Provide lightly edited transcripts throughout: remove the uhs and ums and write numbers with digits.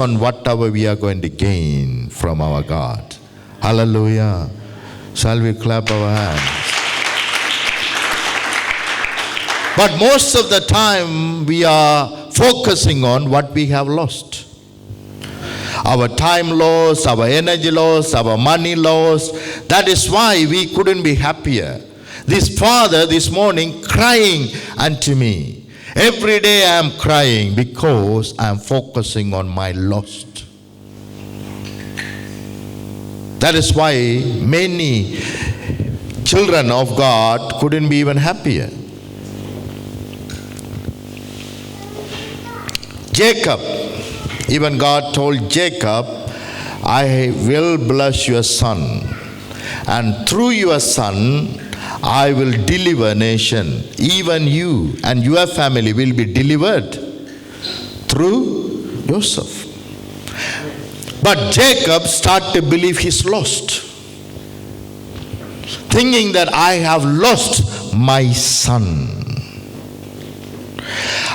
on whatever we are going to gain from our God. Hallelujah. Shall we clap our hands? But most of the time we are focusing on what we have lost. Our time lost, our energy lost, our money lost. That is why we couldn't be happier. This father this morning crying unto me. Every day I am crying because I am focusing on my lost. That is why many children of God couldn't be even happier. Jacob, even God told Jacob, I will bless your son, and through your son I will deliver a nation. Even you and your family will be delivered through Joseph. But Jacob started to believe he's lost, thinking that I have lost my son.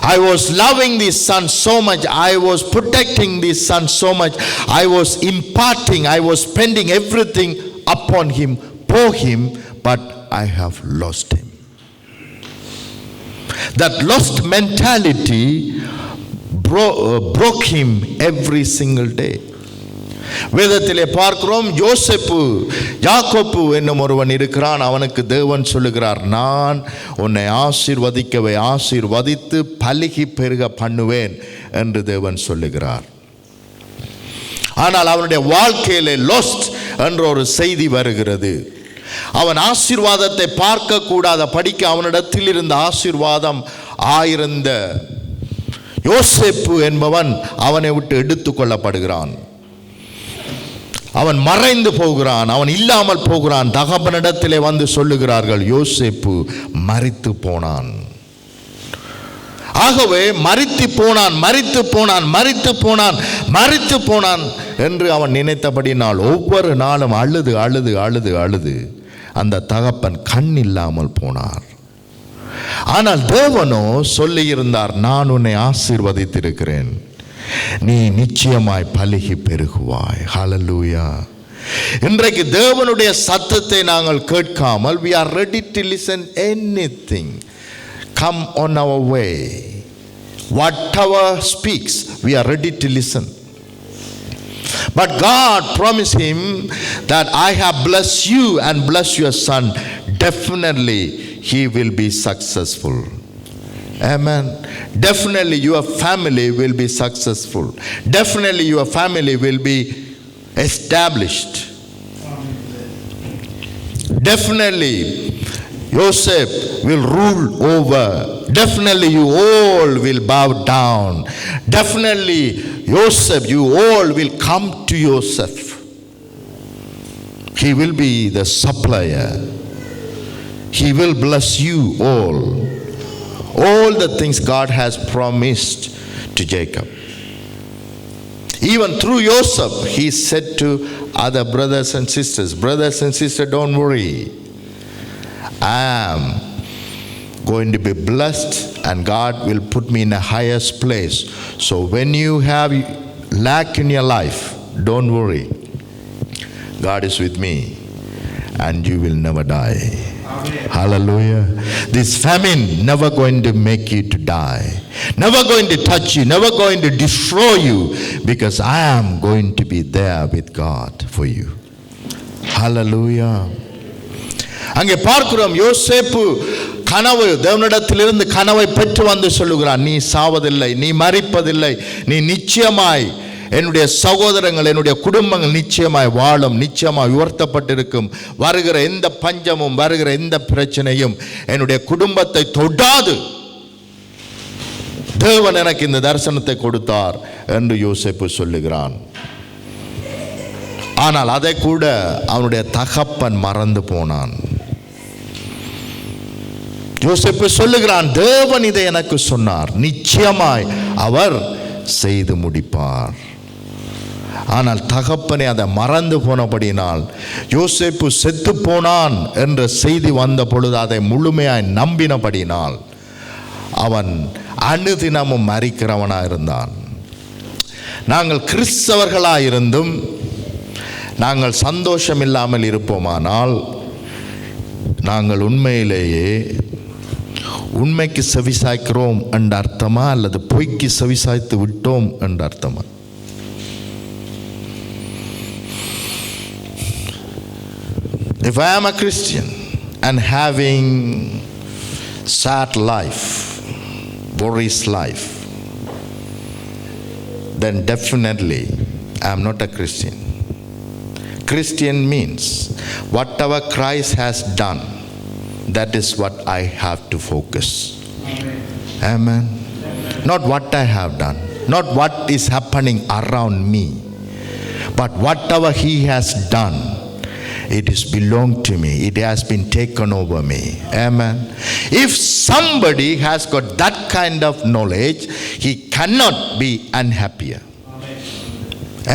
I was loving this son so much. I was protecting this son so much. I was imparting, I was spending everything upon him, for him, but I have lost him. That lost mentality broke him every single day. வேதத்திலே பார்க்கிறோம், யோசேப்பு யாக்கோப்பு என்னும் ஒருவன் இருக்கிறான். அவனுக்கு தேவன் சொல்லுகிறார், நான் உன்னை ஆசீர்வதித்து பலுகி பெருக பண்ணுவேன் என்று தேவன் சொல்லுகிறார். ஆனால் அவனுடைய வாழ்க்கையிலே லாஸ்ட் என்ற ஒரு செய்தி வருகிறது. அவன் ஆசீர்வாதத்தை பார்க்க கூடாத படிக்க அவனிடத்தில் இருந்த ஆசீர்வாதம் ஆயிருந்த யோசேப்பு என்பவன் அவனை விட்டு எடுத்துக் கொள்ளப்படுகிறான். அவன் மறைந்து போகிறான், அவன் இல்லாமல் போகிறான். தகப்பனிடத்திலே வந்து சொல்லுகிறார்கள், யோசேப்பு மரித்து போனான். ஆகவே மரித்து போனான் என்று அவன் நினைத்தபடினால் ஒவ்வொரு நாளும் அழுது அந்த தகப்பன் கண் இல்லாமல் போனார். ஆனால் தேவனோ சொல்லியிருந்தார், நான் உன்னை ஆசீர்வதித்திருக்கிறேன், நீ நிச்சயமாய் பலுகி பெருகுவாய். ஹல்லேலூயா. இன்றைக்கு தேவனுடைய சத்தத்தை நாங்கள் கேட்காமல் we are ready to listen anything come on our way. Whatever speaks, we are ready to listen. But God promised him that I have blessed you and blessed your son. Definitely he will be successful. Amen. Definitely your family will be successful. Definitely your family will be established. Definitely Joseph will rule over. Definitely you all will bow down. Definitely Joseph, you all will come to Joseph. He will be the supplier. He will bless you all. All the things God has promised to Jacob. Even through Joseph, he said to other brothers and sisters, don't worry. I am going to be blessed and God will put me in the highest place. So when you have lack in your life, don't worry. God is with me and you will never die. Amen. Hallelujah. This famine never going to make you to die, never going to touch you, never going to destroy you, because I am going to be there with God for you. Hallelujah. அங்கே பார்க்கிறோம், யோசேப்பு கனவு, தேவனிடத்திலிருந்து கனவை பெற்று வந்து சொல்லுகிறான், நீ சாவதில்லை, நீ மரிப்பதில்லை, நீ நிச்சயமாய் என்னுடைய சகோதரங்கள், என்னுடைய குடும்பங்கள் நிச்சயமாய் வாழும், நிச்சயமாய் உயர்த்தப்பட்டிருக்கும். வருகிற எந்த பஞ்சமும், வருகிற எந்த பிரச்சனையும் என்னுடைய குடும்பத்தை தொடாது. தேவன் எனக்கு இந்த தரிசனத்தை கொடுத்தார் என்று யோசேப்பு சொல்லுகிறான். ஆனால் அதை கூட அவனுடைய தகப்பன் மறந்து போனான். யோசேப்பு சொல்லுகிறான், தேவன் இதை எனக்கு சொன்னார், நிச்சயமாய் அவர் செய்து முடிப்பார். ஆனால் தகப்பனை அதை மறந்து போனபடினால் யோசேப்பு செத்து போனான் என்ற செய்தி வந்த பொழுது அதை முழுமையாய் நம்பினபடினால் அவன் அனுதினமும் மரிக்கிறவனாக இருந்தான். நாங்கள் கிறிஸ்தவர்களாயிருந்தும் நாங்கள் சந்தோஷம் இல்லாமல் இருப்போமானால் நாங்கள் உண்மையிலேயே உண்மைக்கு செவிசாய்க்கிறோம் என்ற அர்த்தமா அல்லது பொய்க்கு செவிசாய்த்து விட்டோம் என்ற அர்த்தமா? If I am a Christian and having sad life, worries life, then definitely I am not a Christian. Christian means whatever Christ has done, that is what I have to focus. Amen. Not what I have done, not what is happening around me, but whatever He has done, it is belonged to me. It has been taken over me. Amen. If somebody has got that kind of knowledge, he cannot be unhappier.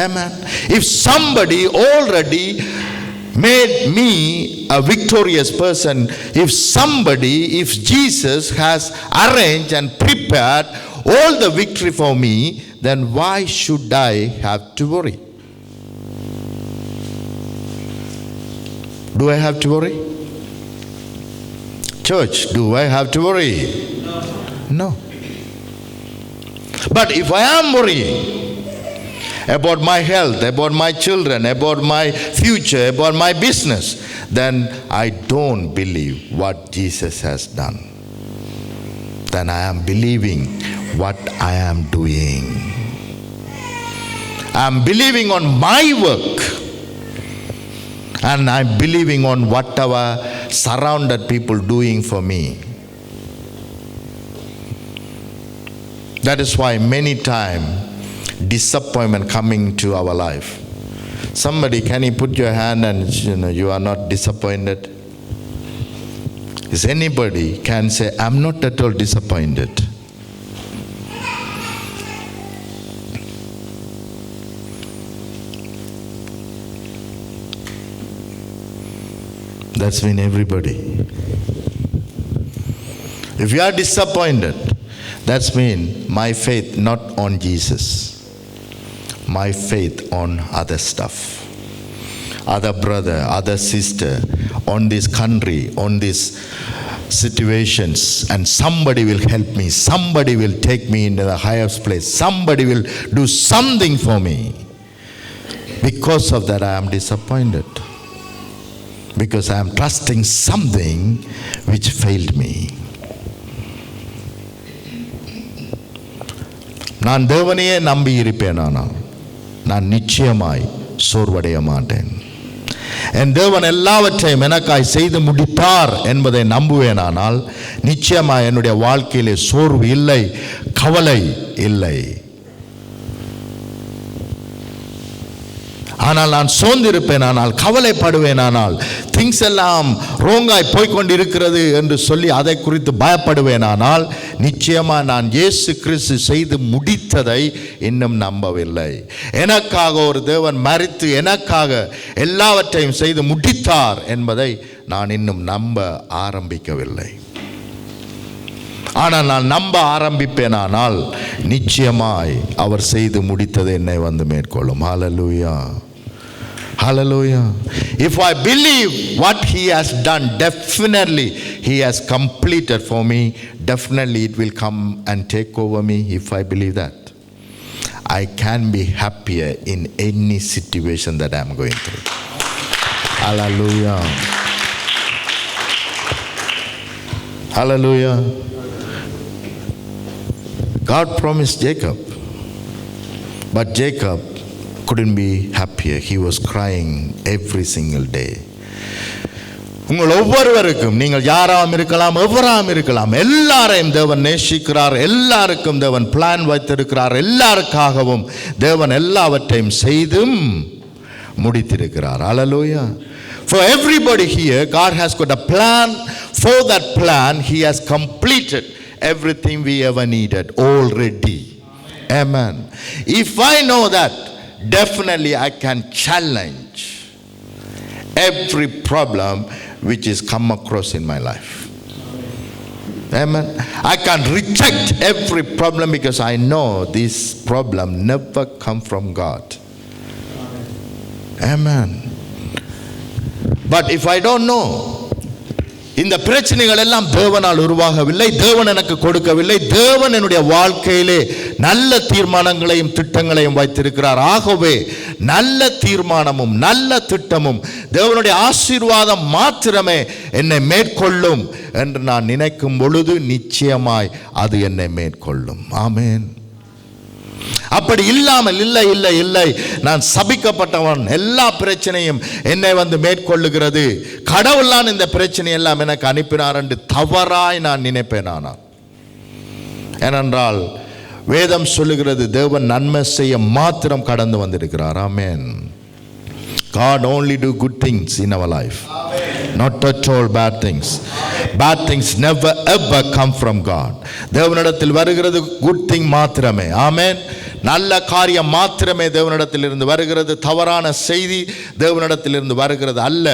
Amen. If somebody already made me a victorious person, if Jesus has arranged and prepared all the victory for me, then why should I have to worry? Do I have to worry? Church, do I have to worry? No. But if I am worrying about my health, about my children, about my future, about my business, then I don't believe what Jesus has done. Then I am believing what I am doing. I am believing on my work. And I'm believing on whatever surrounded people doing for me. That is why many times disappointment coming to our life. Somebody, can you put your hand and you are not disappointed? Is anybody can say, I'm not at all disappointed? That's mean everybody. If you are disappointed, that's mean my faith not on Jesus. My faith on other stuff. Other brother, other sister, on this country, on these situations, and somebody will help me. Somebody will take me into the highest place. Somebody will do something for me. Because of that I am disappointed. Because I am trusting something which failed me. நான் தேவனையே நம்பி இருப்பேனானால் நான் நிச்சயமாய் சோர்வடைய மாட்டேன். என் தேவன் எல்லாவற்றையும் எனக்காய் செய்து முடித்தார் என்பதை நம்புவேனானால் நிச்சயமாய் என்னுடைய வாழ்க்கையிலே சோர்வு இல்லை, கவலை இல்லை. ஆனால் நான் சோர்ந்திருப்பேனானால், கவலைப்படுவேனானால், திங்ஸ் எல்லாம் ரோங்காய் போய்கொண்டிருக்கிறது என்று சொல்லி அதை குறித்து பயப்படுவேனானால் நிச்சயமாக நான் இயேசு கிறிஸ்து செய்து முடித்ததை இன்னும் நம்பவில்லை. எனக்காக ஒரு தேவன் மரித்து எனக்காக எல்லாவற்றையும் செய்து முடித்தார் என்பதை நான் இன்னும் நம்ப ஆரம்பிக்கவில்லை. ஆனால் நான் நம்ப ஆரம்பிப்பேனானால் நிச்சயமாய் அவர் செய்து முடித்தது என்னை வந்து மேற்கொள்ளும். ஹல்லேலூயா, hallelujah. If I believe what He has done, definitely He has completed for me, definitely it will come and take over me. If I believe that, I can be happier in any situation that I am going through. Hallelujah, hallelujah. God promised Jacob, but Jacob couldn't be happier. He was crying every single day. உங்கள் ஒவ்வொருவருக்கும், நீங்கள் யாராம் இருக்கலாம், எவராம் இருக்கலாம், எல்லாரையும் தேவன் நேசிக்கிறார். எல்லாருக்கும் தேவன் பிளான் வைத்திருக்கிறார். எல்லாருக்காகவும் தேவன் எல்லாவற்றையும் செய்தும் முடித்திருக்கிறார். Hallelujah. For everybody here, God has got a plan. For that plan, He has completed everything we ever needed already. Amen. If I know that, definitely I can challenge every problem which is come across in my life. Amen. I can reject every problem because I know this problem never come from God. Amen. But if I don't know, இந்த பிரச்சனைகள் எல்லாம் தேவனால் உருவாகவில்லை, தேவன் எனக்கு கொடுக்கவில்லை, தேவன் என்னுடைய வாழ்க்கையிலே நல்ல தீர்மானங்களையும் திட்டங்களையும் வைத்திருக்கிறார். ஆகவே நல்ல தீர்மானமும் நல்ல திட்டமும் தேவனுடைய ஆசீர்வாதம் மாத்திரமே என்னை மேற்கொள்ளும் என்று நான் நினைக்கும் பொழுது நிச்சயமாய் அது என்னை மேற்கொள்ளும். ஆமென். அப்படி இல்லாமல் இல்லை இல்லை இல்லை, நான் சபிக்கப்பட்டவன், எல்லா பிரச்சனையும் என்னை வந்து மேற்கொள்ளுகிறது, கடவுள்தான் இந்த பிரச்சனை எல்லாம் எனக்கு அனுப்பினார் என்று தவறாய் நான் நினைப்பேன். ஆனால் ஏனென்றால் வேதம் சொல்லுகிறது தேவன் நன்மை செய்ய மாத்திரம் கடந்து வந்திருக்கிறார். ஆமென். God only do good things in our life. Not at all bad things. Bad things never ever come from God. தேவனிடத்தில் வருகிறது good thing மாத்திரமே. ஆமென். நல்ல காரியம் மாத்திரமே தேவனிடத்தில் இருந்து வருகிறது, தவறான செய்தி தேவனிடத்தில் இருந்து வருகிறது அல்ல.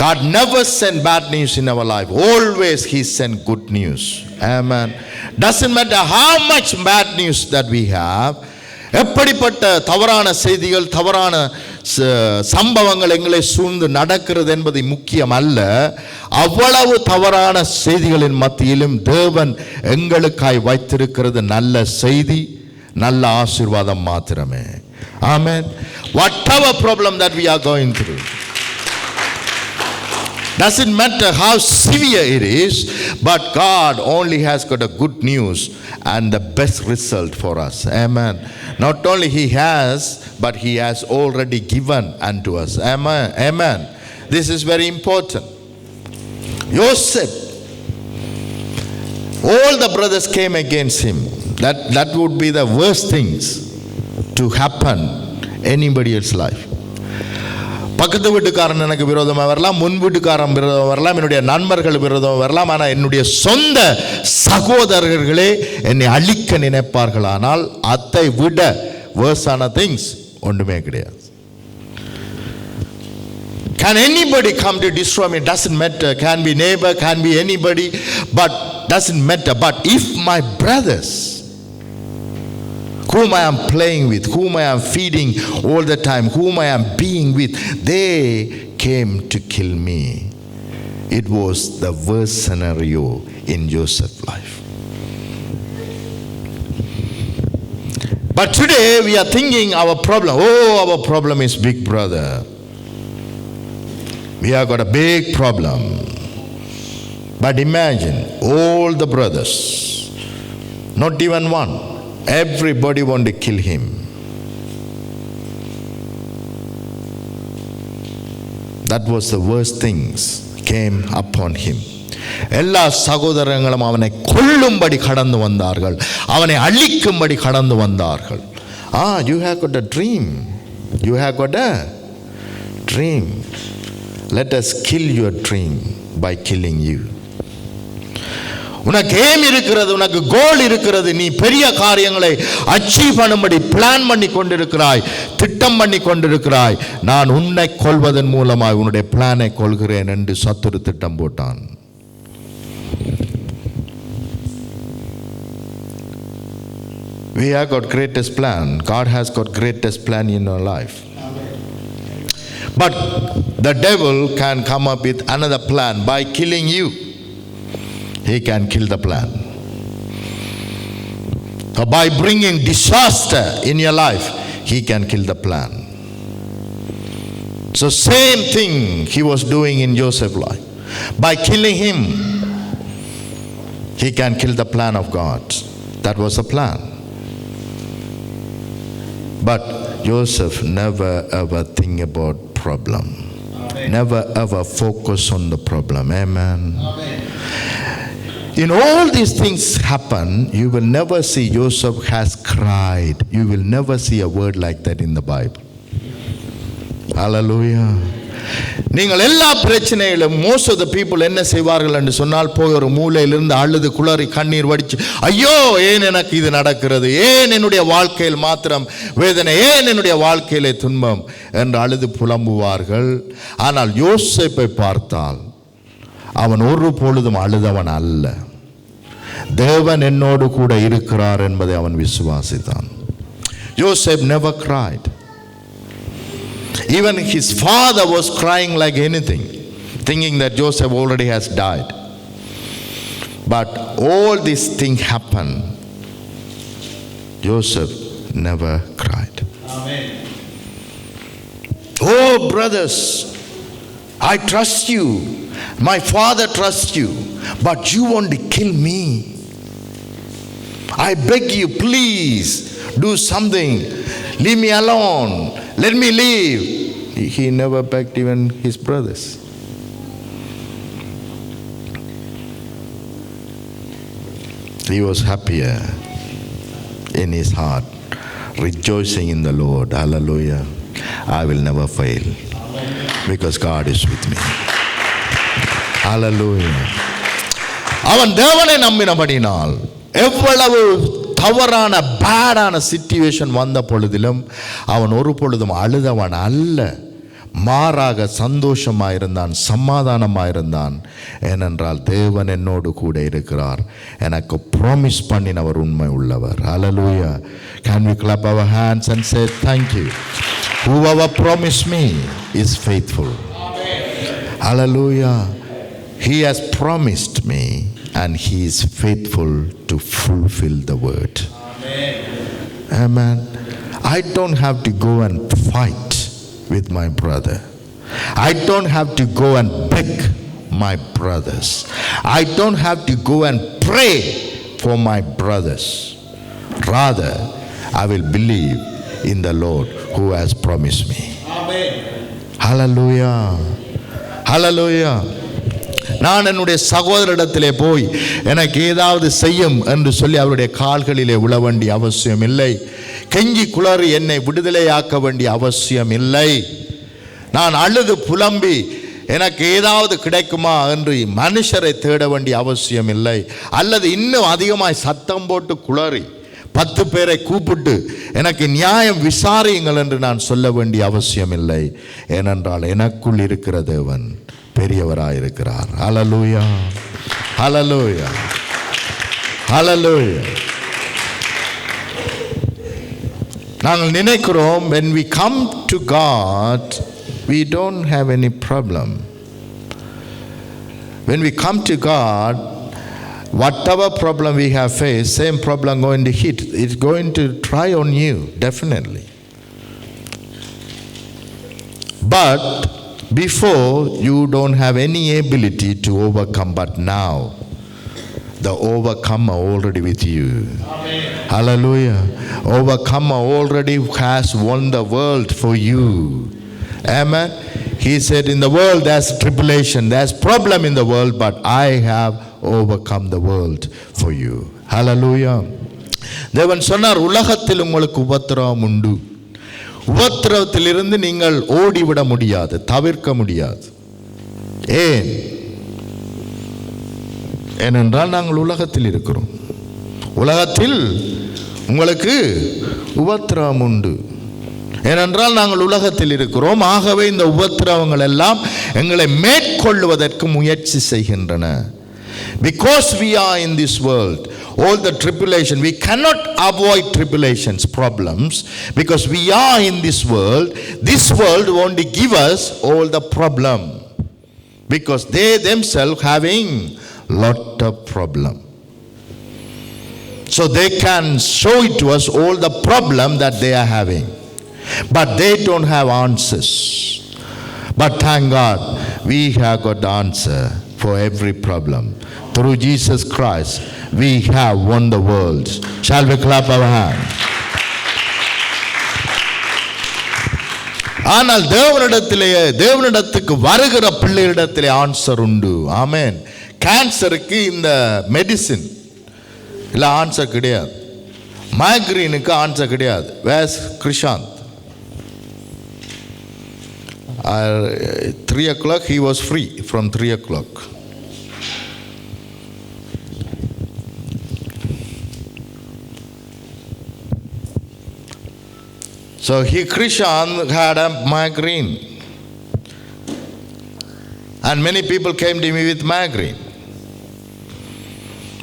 God never sent bad news in our life. Always He sent good news. Amen. Doesn't matter how much bad news that we have, எப்படிப்பட்ட தவறான செய்திகள் தவறான சம்பவங்கள் எங்களை சூழ்ந்து நடக்கிறது என்பது முக்கியம் அல்ல. அவ்வளவு தவறான செய்திகளின் மத்தியிலும் தேவன் எங்களுக்காய் வைத்திருக்கிறது நல்ல செய்தி, நல்ல ஆசீர்வாதம் மாத்திரமே. Amen. Whatever problem that we are going through, doesn't matter how severe it is, but God only has got a good news and the best result for us. Amen. Not only He has, but He has already given unto us. Amen. Amen. This is very important. Joseph, all the brothers came against him. That would be the worst things to happen anybody else's life. பக்கத்து வீட்டுக்காரன் எனக்கு விரோதமாக வரலாம், முன் வீட்டுக்காரன் விரோதமாக வரலாம், என்னுடைய நண்பர்கள் விரோதமாக வரலாம், ஆனால் என்னுடைய சொந்த சகோதரர்களே என்னை அழிக்க நினைப்பார்கள். ஆனால் அதை விட வேர்ஸான திங்ஸ் ஒன்றுமே கிடையாது. Can anybody come to destroy me? Doesn't matter. Can be neighbor, can be anybody, but doesn't matter. But if my brothers, whom I am playing with, whom I am feeding all the time, whom I am being with, they came to kill me. It was the worst scenario in Joseph's life. But today we are thinking our problem is big brother. We have got a big problem. But imagine all the brothers, not even one, everybody want to kill him. That was the worst things came upon him. எல்லா சகோதரங்களும் அவனை கொல்லும்படி கடந்து வந்தார்கள், அவனை அழிக்கும்படி கடந்து வந்தார்கள். You have got a dream. You have got a dream. Let us kill your dream by killing you. உனக்கு ஏம் இருக்கிறது, உனக்கு கோல் இருக்கிறது, நீ பெரிய காரியங்களை அச்சீவ் பண்ணும்படி பிளான் பண்ணி கொண்டிருக்கிறாய், திட்டம் பண்ணி கொண்டிருக்கிறாய். நான் உன்னை கொல்வதன் மூலமாய் உன்னுடைய பிளானை கொள்கிறேன் என்று சத்துரு திட்டம் போட்டான். We have got greatest plan. God has got greatest plan in our life. But the devil can come up with another plan by killing you. He can kill the plan. Or by bringing disaster in your life, he can kill the plan. So same thing he was doing in Joseph's life. By killing him, he can kill the plan of God. That was the plan. But Joseph never ever think about problem. Amen. Never ever focus on the problem. Amen. Amen. In all these things happen, you will never see Joseph has cried. You will never see a word like that in the Bible. Hallelujah. நீங்கள் எல்லா பிரச்சனையிலும் most of the people என்ன செய்வார்கள் என்று சொன்னால், போய் ஒரு மூலையிலிருந்து அழுது குளறி கண்ணீர் வடிச்சு, ஐயோ ஏன் எனக்கு இது நடக்கிறது, ஏன் என்னுடைய வாழ்க்கையில் மாத்திரம் வேதனை, ஏன் என்னுடைய வாழ்க்கையிலே துன்பம் என்று அழுது புலம்புவார்கள். ஆனால் யோசேப்பை பார்த்தால் அவன் ஒரு பொழுதும் அழுதவன் அல்ல. தேவன் என்னோடு கூட இருக்கிறார் என்பதை அவன் விசுவாசித்தான். Joseph never cried. Even his father was crying like anything, thinking that Joseph already has died. But all these things happened. Joseph never cried. Amen. Oh brothers, I trust you. My father trusts you, but you want to kill me. I beg you, please do something. Leave me alone. Let me live. He never begged even his brothers. He was happier in his heart, rejoicing in the Lord. Hallelujah. I will never fail because God is with me. Hallelujah. அவன் தேவனை நம்பினபடினால் எவ்வளவு தவறான பேடான situation வந்த பொழுதிலும் அவன் ஒரு பொழுதும் அழுதவன் அல்ல. மாறாக சந்தோஷமாயிருந்தான், சமாதானமாயிருந்தான். ஏனென்றால் தேவன் என்னோடு கூட இருக்கிறார், எனக்கு ப்ராமிஸ் பண்ணினவர் உண்மை உள்ளவர். Hallelujah. Can we clap our hands and say thank you? Whoever promised me is faithful. Hallelujah. He has promised me and he is faithful to fulfill the word. Amen. I don't have to go and fight with my brother. I don't have to go and beg my brothers. I don't have to go and pray for my brothers. Rather, I will believe in the Lord who has promised me. Amen. Hallelujah. Hallelujah. நான் என்னுடைய சகோதரிடத்திலே போய் எனக்கு ஏதாவது செய்யும் என்று சொல்லி அவருடைய கால்களிலே விழ வேண்டிய அவசியம் இல்லை. கெஞ்சி குளறி என்னை விடுதலையாக்க வேண்டிய அவசியம் இல்லை. நான் அழுது புலம்பி எனக்கு ஏதாவது கிடைக்குமா என்று மனுஷரை தேட வேண்டிய அவசியம் இல்லை. அல்லது இன்னும் அதிகமாய் சத்தம் போட்டு குளறி 10 பேரை கூப்பிட்டு எனக்கு நியாயம் விசாரியுங்கள் என்று நான் சொல்ல வேண்டிய அவசியம் இல்லை. ஏனென்றால் எனக்குள் இருக்கிற தேவன் பெரியவராயிருக்கிறார். ஹல்லேலூயா. ஹல்லேலூயா. ஹல்லேலூயா. நாங்கள் நினைக்கிறோம் when we come to God we don't have any problem. When we come to God, whatever problem we have faced, same problem going to hit. It's going to try on you, definitely. But before, you don't have any ability to overcome, but now the overcomer already with you. Amen. Hallelujah. Overcomer already has won the world for you. Amen. He said, in the world there's tribulation, there's problem in the world, but I have overcome the world for you. Hallelujah. தேவன் சொன்னார், உலகத்தில் உங்களுக்கு உபத்திரவம் உண்டு. உபத்திரவத்திலிருந்து நீங்கள் ஓடிவிட முடியாது, தவிர்க்க முடியாது. ஏன்? ஏனென்றால் நாங்கள் உலகத்தில் இருக்கிறோம். உலகத்தில் உங்களுக்கு உபத்திரவம் உண்டு. ஏனென்றால் நாங்கள் உலகத்தில் இருக்கிறோம். ஆகவே இந்த உபத்திரவங்கள் எல்லாம் எங்களை மேற்கொள்வதற்கு முயற்சி செய்கின்றன. Because we are in this world, all the tribulation, we cannot avoid tribulations, problems, because we are in this world. This world won't give us all the problem, because they themselves having lot of problem. So they can show it to us all the problem that they are having, but they don't have answers. But thank God, we have got the answer for every problem. Through Jesus Christ, we have won the world. Shall we clap our hands? ஆனால் தேவனிடத்துக்கு வருகிற பிள்ளைகளிடத்திலே answer உண்டு. ஆமென். கேன்சருக்கு இந்த medicine இல்லை answer கிடையாது. மைக்ரீனுக்கு answer கிடையாது. Was Krishanth 3 o'clock he was free from 3 o'clock. So Krishan had a migraine, And many people came to me with migraine.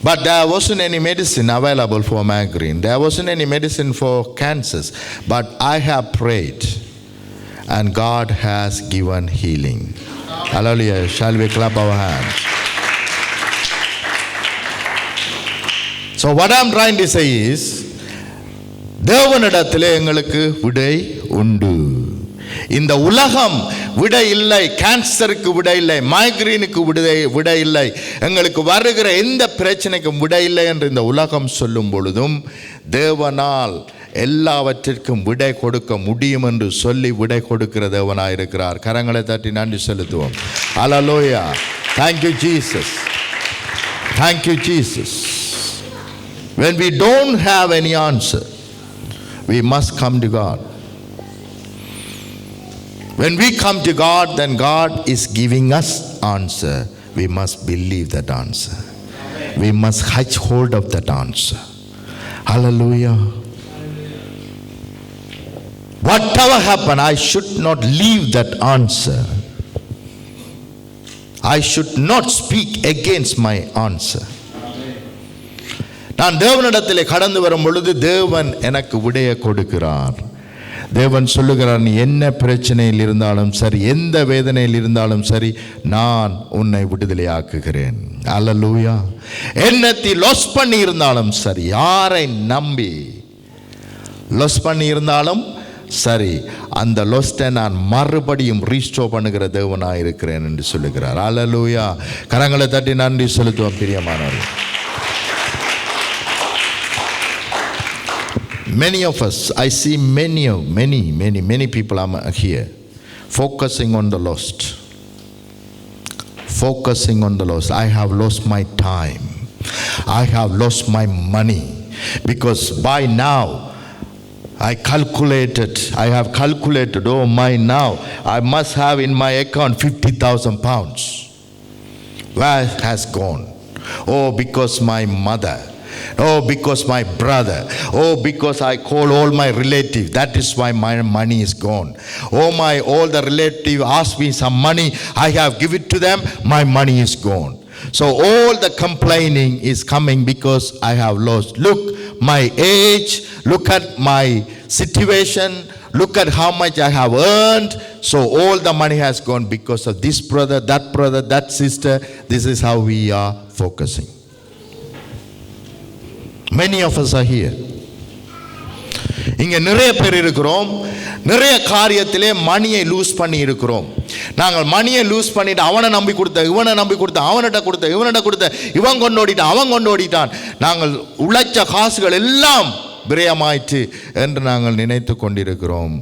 But there wasn't any medicine available for migraine. There wasn't any medicine for cancers. But I have prayed and God has given healing. Hallelujah. Shall we clap our hands? So what I'm trying to say is, தேவனிடத்திலே எங்களுக்கு விடை உண்டு. இந்த உலகம் விடை இல்லை. கேன்சருக்கு விடை இல்லை, மைக்ரீனுக்கு விடை இல்லை, எங்களுக்கு வருகிற எந்த பிரச்சனைக்கும் விடை இல்லை என்று இந்த உலகம் சொல்லும் பொழுதும் தேவனால் எல்லாவற்றிற்கும் விடை கொடுக்க முடியும் என்று சொல்லி விடை கொடுக்கிற தேவனாயிருக்கிறார். கரங்களை தட்டி நன்றி செலுத்துவோம். ஹல்லேலூயா. Thank you Jesus. Thank you Jesus. When we don't have any answer, we must come to God. When we come to God, then God is giving us answer. We must believe that answer. We must catch hold of that answer. Hallelujah. Whatever happen, I should not leave that answer. I should not speak against my answer. நான் தேவனிடத்திலே கடந்து வரும் பொழுது தேவன் எனக்கு விடையை கொடுக்கிறார். தேவன் சொல்லுகிறார், நீ என்ன பிரச்சனையில் இருந்தாலும் சரி, எந்த வேதனையில் இருந்தாலும் சரி, நான் உன்னை விடுதலையாக்குகிறேன். அல்லேலூயா. என்னத்தை லாஸ் பண்ணி இருந்தாலும் சரி, யாரை நம்பி லாஸ் பண்ணி இருந்தாலும் சரி, அந்த லாஸ்ட்டை நான் மறுபடியும் ரீஸ்டோர் பண்ணுகிற தேவனாக இருக்கிறேன் என்று சொல்லுகிறார். அல்லேலூயா. கரங்களை தட்டி நன்றி செலுத்துவோம் பிரியமானவர்கள். Many of us, I see many people are here focusing on the lost. Focusing on the lost. I have lost my time. I have lost my money. Because by now, I have calculated, oh my, now I must have in my account 50,000 pounds. Where has gone? Oh, because my mother. Oh, because my brother. Oh, because I call all my relatives. That is why my money is gone. Oh, all the relatives ask me some money. I have given it to them. My money is gone. So all the complaining is coming because I have lost. Look, my age. Look at my situation. Look at how much I have earned. So all the money has gone because of this brother, that sister. This is how we are focusing. Many of us are here. இங்கே நிறைய பேர் இருக்கிறோம். நிறைய காரியத்திலே மணியை loose பண்ணி இருக்கிறோம். நாங்கள் மணியை லூஸ் பண்ணிட்டு அவனை நம்பி கொடுத்த, இவனை நம்பி கொடுத்த, அவன்கிட்ட கொடுத்த, இவன் கொண்டோடிட்டான், அவன் கொண்டோடிட்டான். நாங்கள் உழைச்ச காசுகள் எல்லாம் விரயமாயிற்று என்று நாங்கள் நினைத்து கொண்டிருக்கிறோம்.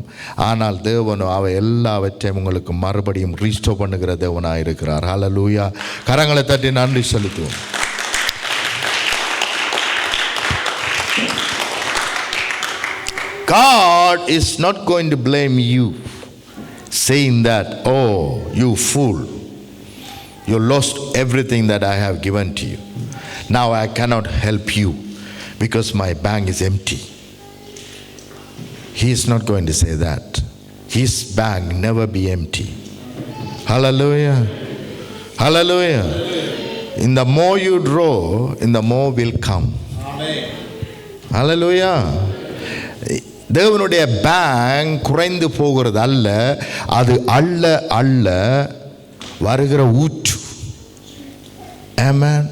ஆனால் தேவனோ அவை எல்லாவற்றையும் உங்களுக்கு மறுபடியும் ரீஸ்டோர் பண்ணுகிற தேவனாக இருக்கிறார். ஹல்லேலூயா. கரங்களை தட்டி நன்றி செலுத்துவோம். God is not going to blame you, saying that, oh, you fool, you lost everything that I have given to you. Now I cannot help you because my bank is empty. He is not going to say that. His bank never be empty. Hallelujah. Hallelujah. In the more you draw, in the more will come. Amen. Hallelujah. தேவனுடைய bank குறைந்து போகிறது அல்ல, அது அள்ள வருகிற ஊற்று. ஆமென்.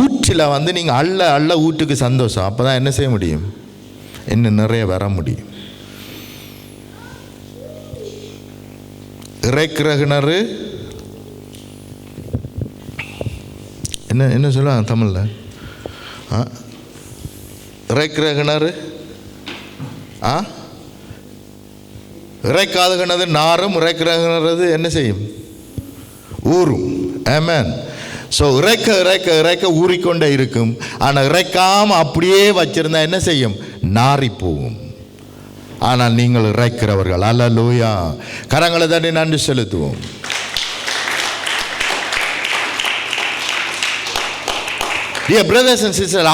ஊற்றில் நீங்கள் அள்ள ஊற்றுக்கு சந்தோஷம். அப்போ தான் என்ன செய்ய முடியும்? இன்னும் நிறைய வர முடியும். இறைக்கிற கிணறு என்ன சொல்ல தமிழில்? இறைக்கிற கிணறு இறைக்காத கிணறு நாரும், இறைக்கிற கிணறு என்ன செய்யும்? ஊறும். ஆமென். ஸோ இறைக்க ஊறிக்கொண்டே இருக்கும். ஆனால் இறைக்காமல் அப்படியே வச்சிருந்தா என்ன செய்யும்? நாரி போகும். ஆனால் நீங்கள் இறைக்கிறவர்கள். அல்லேலூயா. கரங்களை தட்டி நன்றி செலுத்துவோம். Dear brothers and sisters,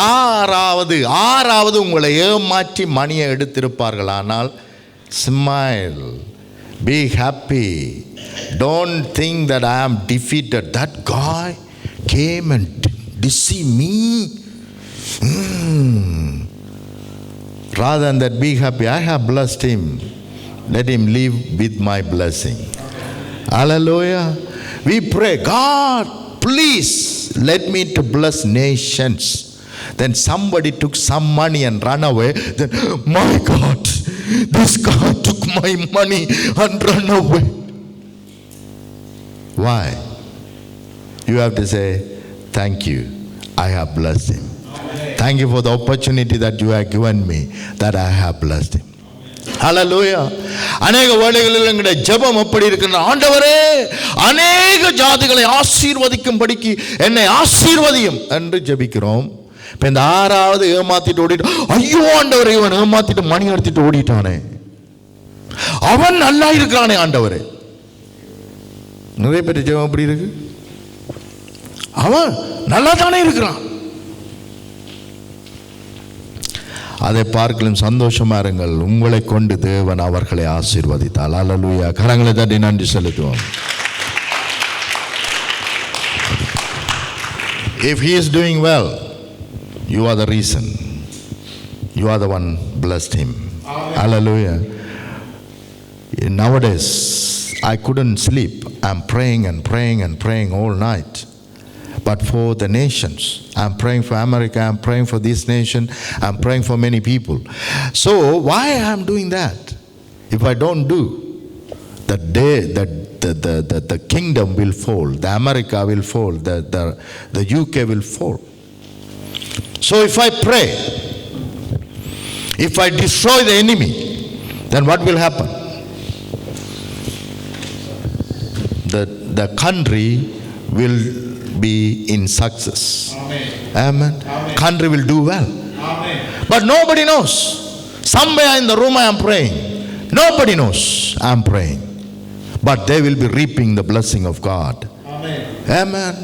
ஆறாவது உங்களை ஏமாற்றி மணியை எடுத்திருப்பார்கள். ஆனால் smile, Be happy. Don't think that I am defeated. That guy came and deceived me. Rather than that, be happy. I have blessed him. Let him live with my blessing. Hallelujah. We pray, God, please let me to bless nations. Then somebody took some money and ran away. Then, my God, this guy took my money and ran away. Why? You have to say, thank you. I have blessed him. Thank you for the opportunity that you have given me, that I have blessed him. Hallelujah. அநேக வேளைகளில் எங்களுடைய ஜெபம் எப்படி இருக்கிறது? ஆண்டவரே, அநேக ஜாதிகளை ஆசீர்வதிக்கும்படிக்கு என்னை ஆசீர்வதியும் என்று ஜெபிக்கிறோம். இப்போ இந்த ஆறாவது ஏமாத்திட்டு ஓடிட்டு, ஐயோ ஆண்டவரே, இவன் ஏமாத்திட்டு மணி எடுத்துட்டு ஓடிட்டானே, அவன் நல்லா இருக்கிறானே ஆண்டவரே. நிறைய பேர் ஜெபம் எப்படி இருக்கு? அவன் நல்லா தானே இருக்கிறான். அதை பார்க்கலும் சந்தோஷமா இருங்கள். உங்களை கொண்டு தேவன் அவர்களை ஆசீர்வதித்தால். அல்லேலூயா. கரங்களை தட்டி நன்றி செலுத்துவோம். If he is doing well, you are the reason. You are the one blessed him. Hallelujah. Nowadays, I couldn't sleep. I'm praying and praying and praying all night. But for the nations, I'm praying for America, I'm praying for this nation, I'm praying for many people. So why I'm doing that? If I don't do, the day that the kingdom will fall, the America will fall, the UK will fall. So if I pray, if I destroy the enemy, then what will happen? The country will be in success. Amen. Amen. Country will do well. Amen. But nobody knows. Somewhere in the room I am praying. Nobody knows I am praying. But they will be reaping the blessing of God. Amen. Amen.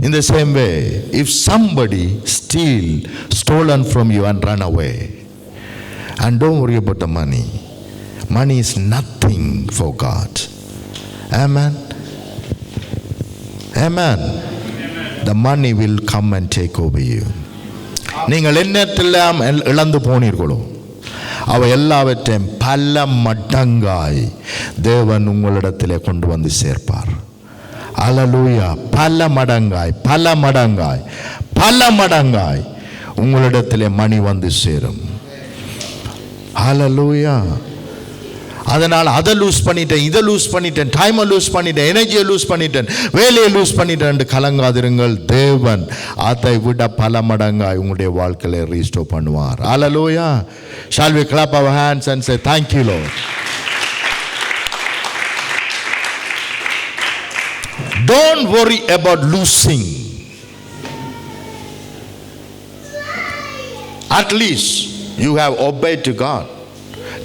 In the same way, if somebody stolen from you and run away, and don't worry about the money. Money is nothing for God. Amen. Amen. The money will come and take over you. நீங்கள் என்னெல்லாம் இழந்து போனீர்களோ அவை எல்லாவற்றையும் பல மடங்காய் தேவன் உங்களிடத்திலே கொண்டு வந்து சேர்ப்பார். அல்லேலூயா. பல மடங்காய் பல மடங்காய் பல மடங்காய் உங்களிடத்திலே மணி வந்து சேரும். அல்லேலூயா. அதனால் அதை லூஸ் பண்ணிட்டேன், இதை லூஸ் பண்ணிட்டேன், டைமை லூஸ் பண்ணிட்டேன், எனர்ஜியை லூஸ் பண்ணிட்டேன், வேலையை லூஸ் பண்ணிட்டேன் என்று கலங்காதிருங்கள். தேவன் அதை விட பல மடங்காய் உங்களுடைய வாழ்க்கையில ரீஸ்டோர் பண்ணுவார். ஹல்லேலூயா. Shall we clap our hands and say thank you, Lord? Don't worry about losing. At least you have obeyed to God.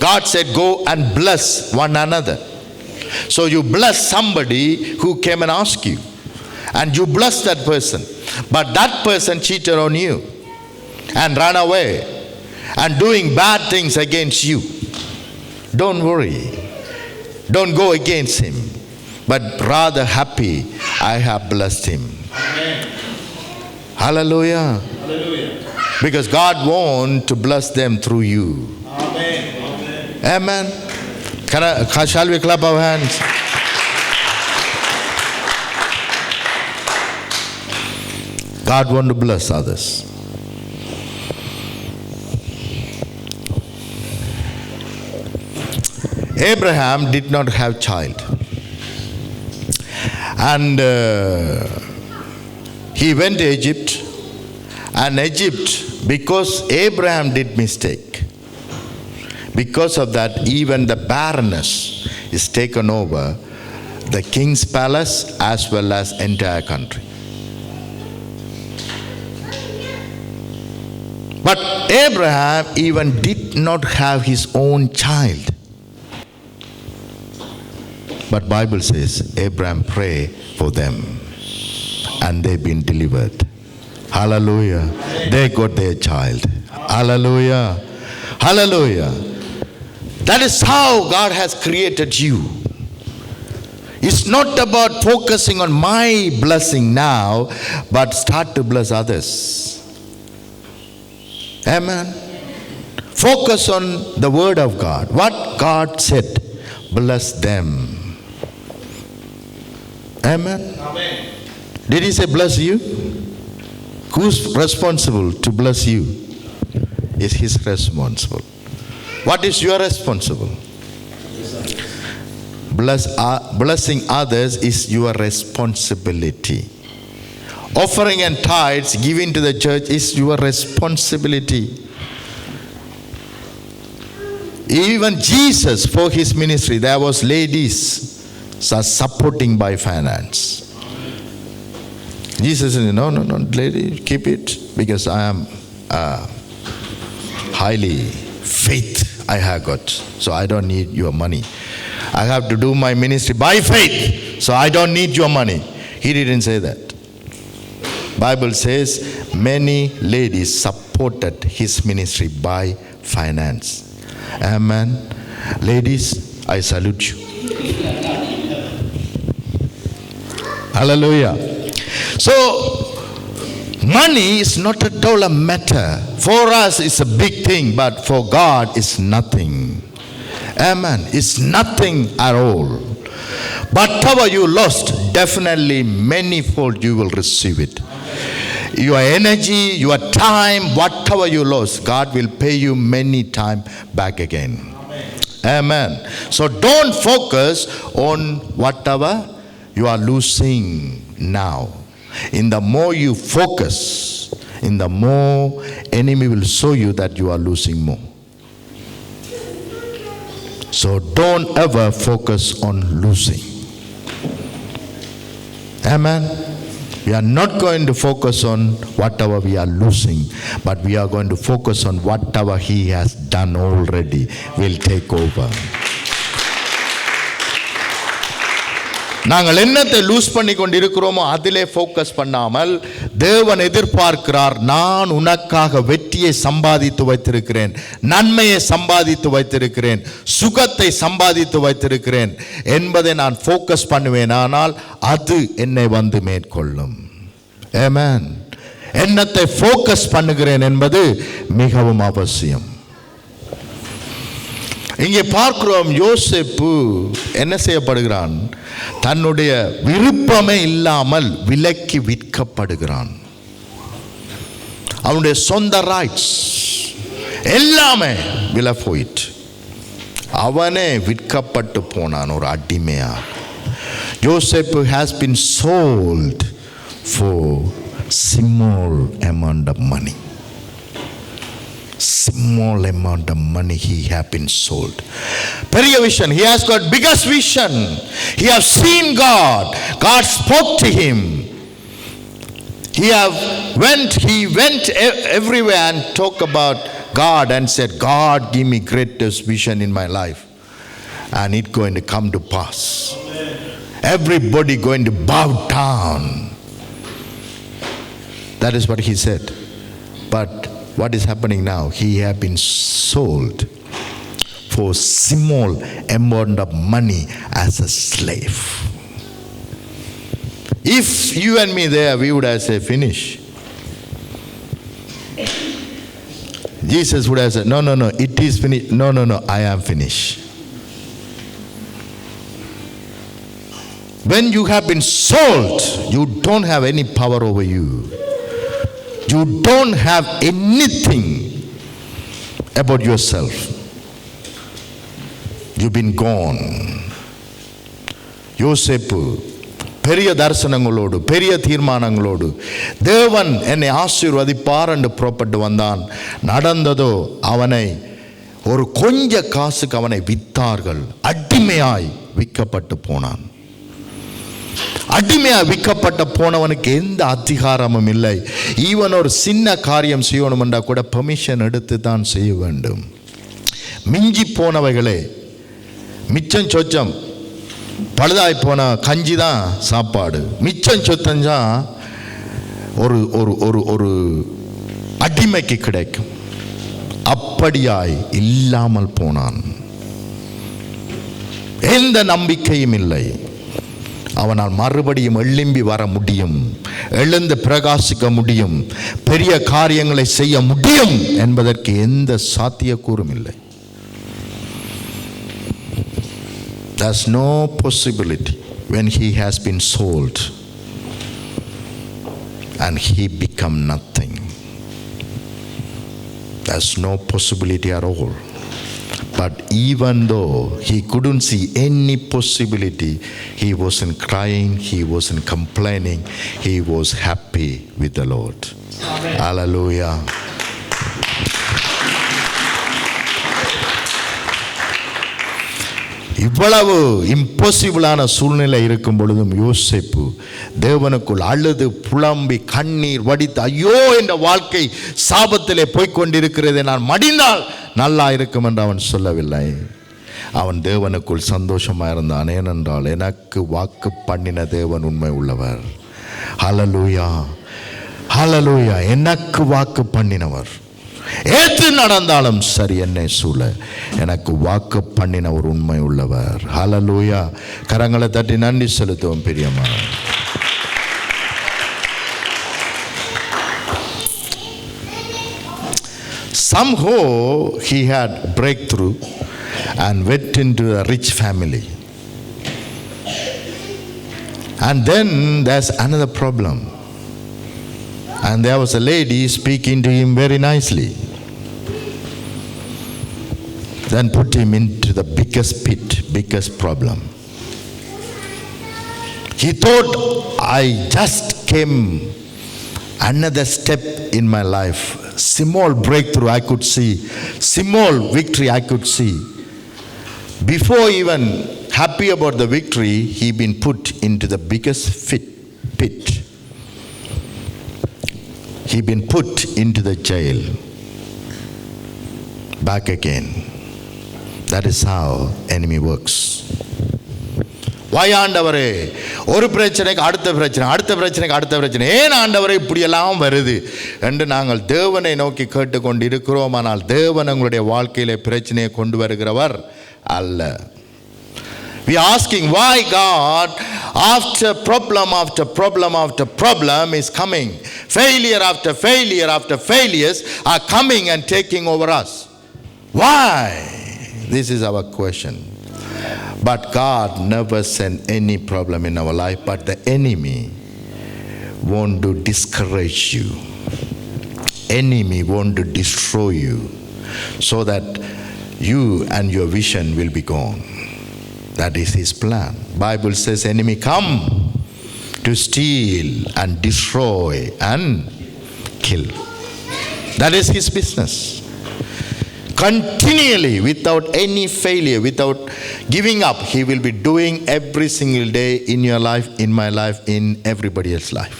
God said, go and bless one another. So you bless somebody who came and asked you. And you bless that person. But that person cheated on you and ran away and doing bad things against you. Don't worry. Don't go against him. But rather happy, I have blessed him. Amen. Hallelujah. Hallelujah. Because God wants to bless them through you. Amen. Shall we clap our hands? God wants to bless others. Abraham did not have child. And he went to Egypt. And Egypt, because Abraham did mistake, because of that, even the barrenness is taken over the king's palace as well as entire country. But Abraham even did not have his own child. But Bible says Abraham prayed for them and they've been delivered. Hallelujah. They got their child. Hallelujah. Hallelujah. That is how God has created you. It's not about focusing on my blessing now, but start to bless others. Amen. Focus on the word of God. What God said, bless them. Amen. Amen. Did he say bless you? Who's responsible to bless you? Is his responsible. What is your responsible? Blessing others is your responsibility. Offering and tithes given to the church is your responsibility. Even Jesus, for his ministry, there was ladies supporting by finance. Jesus said, no, lady, keep it, because I am highly faith I have got, so I don't need your money. I have to do my ministry by faith, so I don't need your money. He didn't say that. Bible says many ladies supported his ministry by finance. Amen. Ladies, I salute you. Hallelujah. So, money is not at all a matter. For us, it's a big thing, but for God, it's nothing. Amen. It's nothing at all. Whatever you lost, definitely manifold you will receive it. Your energy, your time, whatever you lost, God will pay you many times back again. Amen. So don't focus on whatever you are losing now. In the more you focus, in the more enemy will show you that you are losing more. So don't ever focus on losing. Amen. We are not going to focus on whatever we are losing, but we are going to focus on whatever he has done already will take over. நாங்கள் என்னத்தை loose பண்ணி கொண்டு இருக்கிறோமோ அதிலே focus பண்ணாமல் தேவன் எதிர்பார்க்கிறார், நான் உனக்காக வெற்றியை சம்பாதித்து வைத்திருக்கிறேன், நன்மையை சம்பாதித்து வைத்திருக்கிறேன், சுகத்தை சம்பாதித்து வைத்திருக்கிறேன் என்பதை நான் ஃபோக்கஸ் பண்ணுவேன். ஆனால் அது என்னை வந்து மேற்கொள்ளும். ஆமென். என்னத்தை ஃபோக்கஸ் பண்ணுகிறேன் என்பது மிகவும் அவசியம். இங்கே பார்க்கிறோம், யோசேப்பு என்ன செய்யப்படுகிறான்? தன்னுடைய விருப்பமே இல்லாமல் விலைக்கு விற்கப்படுகிறான். அவனுடைய சொந்த ரைட்ஸ் எல்லாமே விலை போயிட்டு அவனே விற்கப்பட்டு போனான் ஒரு அடிமையா. யோசேப்பு has been sold for small amount of money. Small amount of money he have been sold. பெரிய vision. He has got biggest vision. He have seen God. God spoke to him. He went everywhere and talked about God and said, God, give me greatest vision in my life. And it's going to come to pass. Everybody going to bow down. That is what he said. But what is happening now? He has been sold for small amount of money as a slave. If you and me there, we would have said, finish. Jesus would have said, no, it is finished. No, I am finished. When you have been sold, you don't have any power over you. You don't have anything about yourself. You've been gone. யோசேப்பு பெரிய தரிசனங்களோடு பெரிய தீர்மானங்களோடு தேவன் என்னை ஆசீர்வதிப்பார் என்று புறப்பட்டு வந்தான். நடந்ததோ அவனை ஒரு கொஞ்ச காசுக்கு அவனை வித்தார்கள். அடிமையாய் விற்கப்பட்டு போனான். அடிமையா விற்கப்பட்ட போனவனுக்கு எந்த அதிகாரமும் இல்லை. ஈவன் ஒரு சின்ன காரியம் செய்யணும் என்றால் கூட பெர்மிஷன் எடுத்து தான் செய்ய வேண்டும். மிஞ்சி போனவைகளே, மிச்சம் சொச்சம் பழுதாய் போன கஞ்சி தான் சாப்பாடு, மிச்சம் சொத்தஞ்சா ஒரு ஒரு ஒரு ஒரு அடிமைக்கு கிடைக்கும். அப்படியாய் இல்லாமல் போனான். எந்த நம்பிக்கையும் இல்லை. அவனால் மறுபடியும் எழும்பி வர முடியும், எழுந்து பிரகாசிக்க முடியும், பெரிய காரியங்களை செய்ய முடியும் என்பதற்கு எந்த சாத்தியக்கூறும் இல்லை. There's no possibility when he has been sold and he become nothing. There's no possibility at all. But even though he couldn't see any possibility, he wasn't crying, he wasn't complaining, he was happy with the Lord. Amen. Hallelujah. இவ்வளவு இம்பாசிபிளான சூழ்நிலை இருக்கும் பொழுதும் யோசேப்பு தேவனுக்குள் அழுது புலம்பி கண்ணீர் வடித்து, ஐயோ என்ற வாழ்க்கை சாபத்திலே போய்கொண்டிருக்கிறதை, நான் மடிந்தால் நல்லா இருக்கும் என்று அவன் சொல்லவில்லை. அவன் தேவனுக்குள் சந்தோஷமாக இருந்தான். ஏனென்றால் எனக்கு வாக்கு பண்ணின தேவன் உண்மை உள்ளவர். ஹல்லேலூயா, ஹல்லேலூயா. எனக்கு வாக்கு பண்ணினவர், ஏற்று நடந்தாலும் சரி என்னை சூழ எனக்கு வாக்கு பண்ணின ஒரு உண்மை உள்ளவர். ஹல்லேலூயா. கரங்களை தட்டி நன்றி செலுத்துவோம் பிரியமான. Somehow he had breakthrough and went into a rich family. And then there's another problem. And there was a lady speaking to him very nicely. Then put him into the biggest pit, biggest problem. He thought, I just came another step in my life. Small breakthrough I could see, small victory I could see. Before even happy about the victory, he been put into the biggest pit. He been put into the jail. Back again. That is how enemy works. ஆண்டவரே, ஒரு பிரச்சனைக்கு அடுத்த பிரச்சனை, அடுத்த பிரச்சனைக்கு அடுத்த பிரச்சனை, ஏன் ஆண்டவரே இப்படியெல்லாம் வருது என்று நாங்கள் தேவனை நோக்கி கேட்டுக்கொண்டு இருக்கிறோம். ஆனால் தேவன் உங்களுடைய வாழ்க்கையிலே பிரச்சனையை கொண்டு வருகிறவர் அல்ல. We are asking why God after problem after problem after problem is coming. Failure after failure after failures are coming and taking over us. Why? This is our question. But God never sent any problem in our life, but the enemy want to discourage you. Enemy want to destroy you so that you and your vision will be gone. That is his plan. Bible says enemy come to steal and destroy and kill. That is his business. Continually, without any failure, without giving up, he will be doing every single day in your life, in my life, in everybody else's life.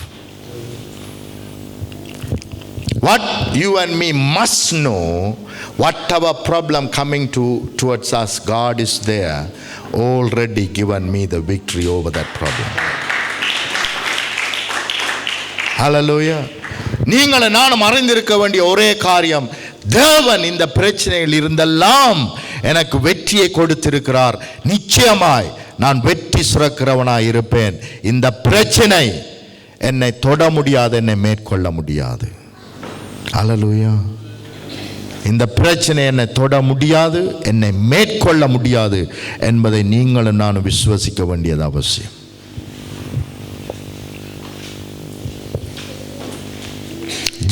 What you and me must know, whatever problem coming towards us, God is there, already given me the victory over that problem. Hallelujah. நீங்கள் நானும் அறிந்திருக்க வேண்டிய ஒரே காரியம், தேவன் இந்த பிரச்சனையில் இருந்தெல்லாம் எனக்கு வெற்றியை கொடுத்திருக்கிறார். நிச்சயமாய் நான் வெற்றி சுரக்கிறவனாய் இருப்பேன். இந்த பிரச்சனை என்னை தொட முடியாது, என்னை மேற்கொள்ள முடியாது. ஹல்லேலூயா. இந்த பிரச்சனை என்னை தொட முடியாது, என்னை மேற்கொள்ள முடியாது என்பதை நீங்களும் நானும் விசுவசிக்க வேண்டியது அவசியம்.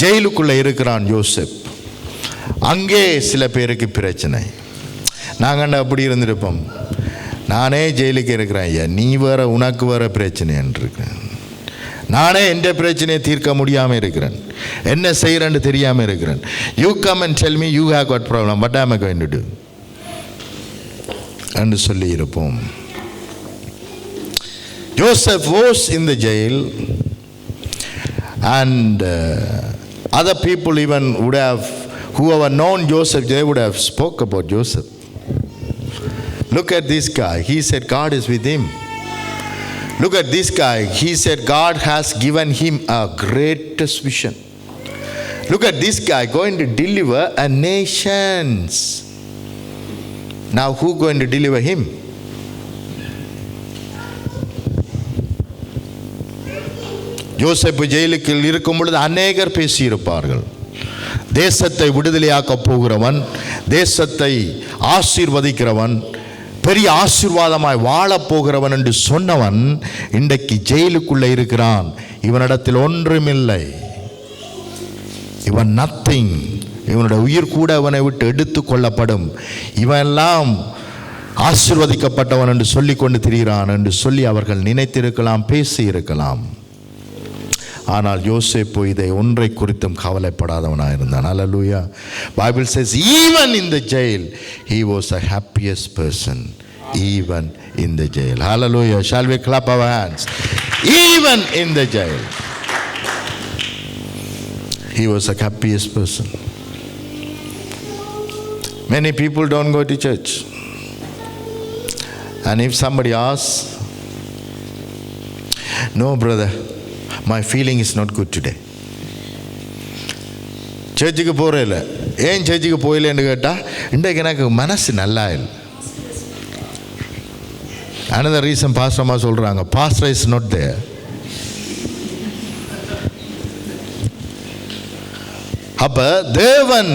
ஜெயிலுக்குள்ள இருக்கிறான் யோசேப். அங்கே சில பேருக்கு பிரச்சனை. நாங்கள் அப்படி இருந்திருப்போம், நானே ஜெயிலுக்கு இருக்கிறேன் ஐயா, நீ வேற உனக்கு வேற பிரச்சனைன்னு இருக்கிறேன், நானே எந்த பிரச்சனையை தீர்க்க முடியாமல் இருக்கிறேன், என்ன செய்கிறேன்னு தெரியாமல் இருக்கிறேன். You come and tell me you have God problem, what ஆம் ஐ கோயிங் டு டு என்று சொல்லி இருப்போம். Joseph was in the jail and other people even would have, whoever known Joseph, they would have spoke about Joseph. Look at this guy. He said God is with him. Look at this guy. He said God has given him a greatest vision. Look at this guy going to deliver a nations. Now who going to deliver him? யோசேப்பு ஜெயிலுக்கு இருக்கும் பொழுது அநேகர் பேசியிருப்பார்கள். தேசத்தை விடுதலையாக்கப் போகிறவன், தேசத்தை ஆசீர்வதிக்கிறவன், பெரிய ஆசீர்வாதமாய் வாழப்போகிறவன் என்று சொன்னவன் இன்றைக்கு ஜெயிலுக்குள்ளே இருக்கிறான். இவனிடத்தில் ஒன்றுமில்லை, இவன் நத்திங், இவனுடைய உயிர் கூட அவனை விட்டு எடுத்து கொள்ளப்படும், இவனெல்லாம் ஆசீர்வதிக்கப்பட்டவன் என்று சொல்லி கொண்டு திரிகிறான் என்று சொல்லி அவர்கள் நினைத்திருக்கலாம், பேசியிருக்கலாம். ஆனால் யோசேப்பு இதை ஒன்றை குறித்தும் கவலைப்படாதவனாக இருந்தான். ஹல்லேலூயா. Bible says even in the jail he was the happiest person, even in the jail. Hallelujah. Shall we clap our hands? Even in the jail he was the happiest person. Many people don't go to church, and if somebody asks, no brother, my feeling is not good today. சர்ச்சுக்கு போகிறேன், ஏன் சர்ச்சுக்கு போயில்லைன்னு கேட்டால் இன்றைக்கு எனக்கு மனசு நல்லா இல்லை. another reason பாஸ்டர்மா சொல்கிறாங்க, பாஸ்டர் இஸ் நாட் தேர். அப்போ தேவன்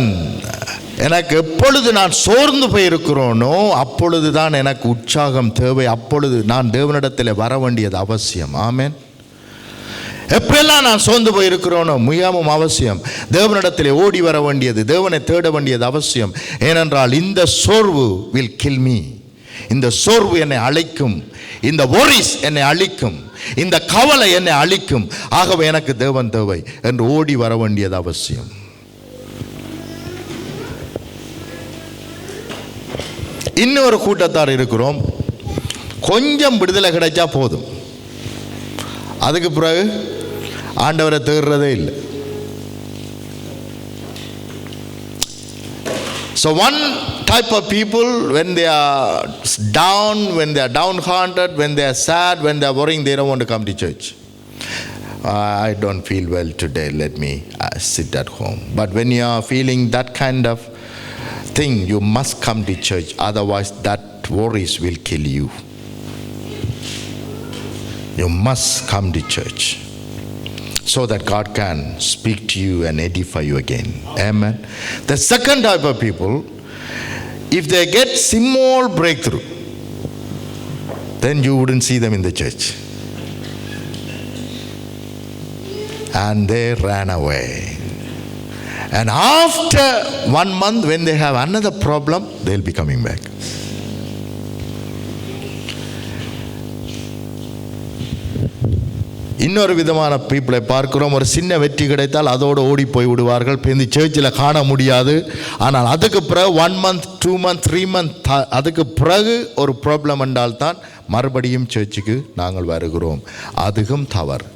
எனக்கு எப்பொழுது நான் சோர்ந்து போயிருக்கிறோனோ அப்பொழுது தான் எனக்கு உற்சாகம் தேவை, அப்பொழுது நான் தேவனிடத்தில் வர வேண்டியது அவசியம். ஆமென். எப்பெல்லாம் நான் சோர்ந்து போயிருக்கிறோனோ மிகவும் அவசியம் தேவனிடத்தில் ஓடி வர வேண்டியது, தேவனை தேட வேண்டியது அவசியம். ஏனென்றால் இந்த சோர்வு will kill me. இந்த சோர்வு என்னை அழிக்கும், இந்த worries என்னை அழிக்கும், இந்த கவலை என்னை அழிக்கும். ஆகவே எனக்கு தேவன் தேவை என்று ஓடி வர வேண்டியது அவசியம். இன்னொரு கூட்டத்தார் இருக்கிறோம், கொஞ்சம் விடுதலை கிடைச்சா போதும், அதுக்கு பிறகு ஆண்டவரை தேடுறதே இல்லை. So one type of people, when they are down, when they are downhearted, when they are sad, when they are worrying, they don't want to come to church. I don't feel well today, let me sit at home. But when you are feeling that kind of thing, you must come to church, otherwise that worries will kill you. You must come to church so that God can speak to you and edify you again. Amen. The second type of people, if they get small breakthrough, then you wouldn't see them in the church. And they ran away. And after 1 month, when they have another problem, they'll be coming back. இன்னொரு விதமான பீப்புளை பார்க்கிறோம், ஒரு சின்ன வெற்றி கிடைத்தால் அதோடு ஓடி போய் விடுவார்கள், இந்த சர்ச்சில் காண முடியாது. ஆனால் அதுக்கு பிறகு 1 month 2 month 3 month அதுக்கு பிறகு ஒரு ப்ராப்ளம் என்றால் தான் மறுபடியும் சர்ச்சுக்கு நாங்கள் வருகிறோம். அதுவும் தவறு.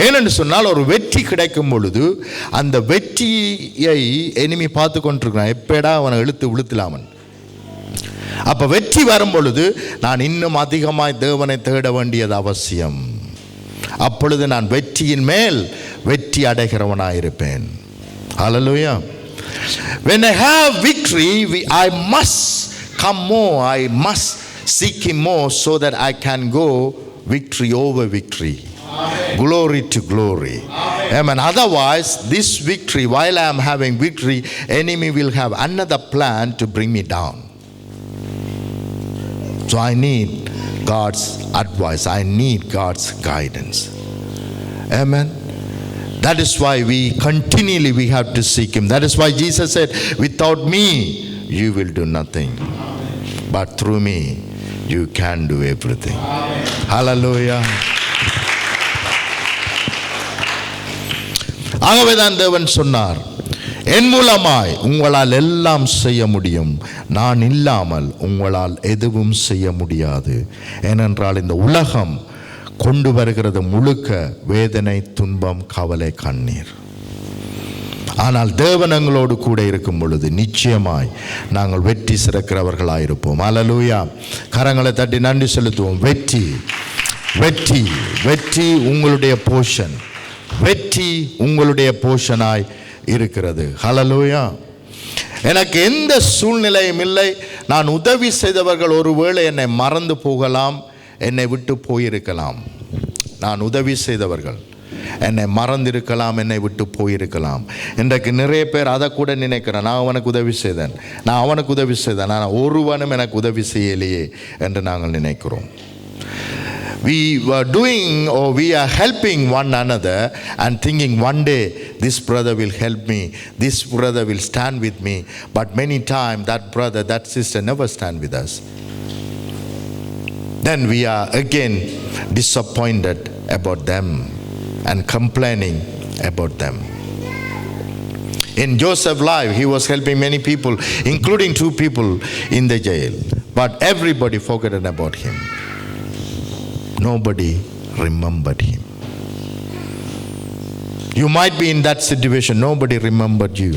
ஏனென்று சொன்னால் ஒரு வெற்றி கிடைக்கும் பொழுது அந்த வெற்றியை எனிமி பார்த்து கொண்டிருக்கிறான், எப்படா அவனை இழுத்து விழுத்தலாமன். அப்போ வெற்றி வரும் பொழுது நான் இன்னும் அதிகமாய் தேவனை தேட வேண்டியது அவசியம். அப்பொழுது நான் வெற்றியின் மேல் வெற்றி அடைகிறவனாயிருப்பேன். ஹல்லேலூயா. When I have victory, I must come more, I must seek him more so that I can go victory over victory. Amen. Glory to glory. Amen. Amen. Otherwise, this victory, while I am having victory, enemy will have another plan to bring me down. So I need God's advice, I need God's guidance. Amen. That is why we have to seek him. That is why Jesus said, without me you will do nothing, but through me you can do everything. Amen. Hallelujah. ஆகவேதான் தேவன் சொன்னார், என் மூலமாய் உங்களால் எல்லாம் செய்ய முடியும், நான் இல்லாமல் உங்களால் எதுவும் செய்ய முடியாது. ஏனென்றால் இந்த உலகம் கொண்டு வருகிறது முழுக்க வேதனை, துன்பம், கவலை, கண்ணீர். ஆனால் தேவன் எங்களோடு கூட இருக்கும் பொழுது நிச்சயமாய் நாங்கள் வெற்றி சிறக்கிறவர்களாயிருப்போம். ஹல்லேலூயா. கரங்களை தட்டி நன்றி செலுத்துவோம். வெற்றி, வெற்றி, வெற்றி உங்களுடைய போஷன், வெற்றி உங்களுடைய போஷனாய் இருக்கிறது. ஹல்லேலூயா. எனக்கு எந்த சூழ்நிலையும் இல்லை. நான் உதவி செய்தவர்கள் ஒருவேளை என்னை மறந்து போகலாம், என்னை விட்டு போயிருக்கலாம். நான் உதவி செய்தவர்கள் என்னை மறந்திருக்கலாம், என்னை விட்டு போயிருக்கலாம். இன்றைக்கு நிறைய பேர் அதை கூட நினைக்கிறேன், நான் அவனுக்கு உதவி செய்தேன், நான் அவனுக்கு உதவி செய்தேன், ஆனால் ஒருவனும் எனக்கு உதவி செய்யலையே என்று நாங்கள் நினைக்கிறோம். We were doing or we are helping one another and thinking one day this brother will help me, this brother will stand with me, but many times that brother, that sister never stand with us. Then we are again disappointed about them and complaining about them. In Joseph's life, he was helping many people, including 2 people in the jail, but everybody forgotten about him. Nobody remembered him. You might be in that situation, nobody remembered you.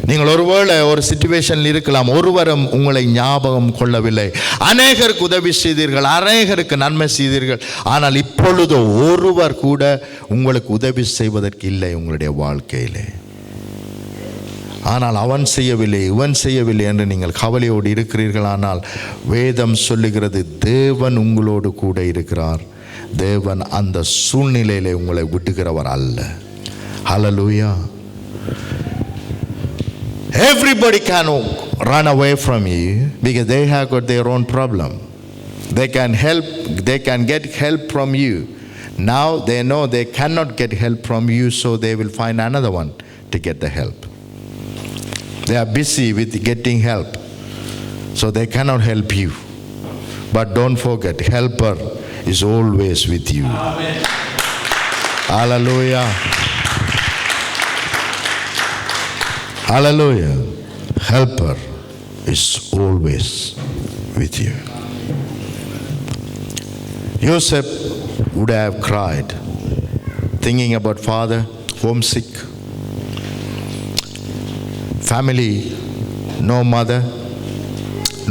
நீங்கள் ஒருவேளை ஒரு சிச்சுவேஷனில் இருக்கலாம், ஒருவரும் உங்களை ஞாபகம் கொள்ளவில்லை. அநேகருக்கு உதவி செய்தீர்கள், அநேகருக்கு நன்மை செய்தீர்கள், ஆனால் இப்பொழுது ஒருவர் கூட உங்களுக்கு உதவி செய்வதற்கு இல்லை உங்களுடைய வாழ்க்கையிலே. ஆனால் அவன் செய்யவில்லை, இவன் செய்யவில்லை என்று நீங்கள் கவலையோடு இருக்கிறீர்கள். ஆனால் வேதம் சொல்லுகிறது, தேவன் உங்களோடு கூட இருக்கிறார். தேவன் அந்த சூழ்நிலையிலே உங்களை விட்டுகிறவர் அல்ல. ஹல்லேலூயா. Everybody can run away from you because they have got their own problem. They can get help from you. Now they know they cannot get help from you, so they will find another one to get the help. They are busy with getting help, so they cannot help you. But don't forget, helper is always with you. Amen. Hallelujah. Hallelujah. Helper is always with you. Joseph would have cried, thinking about father, homesick, family, no mother,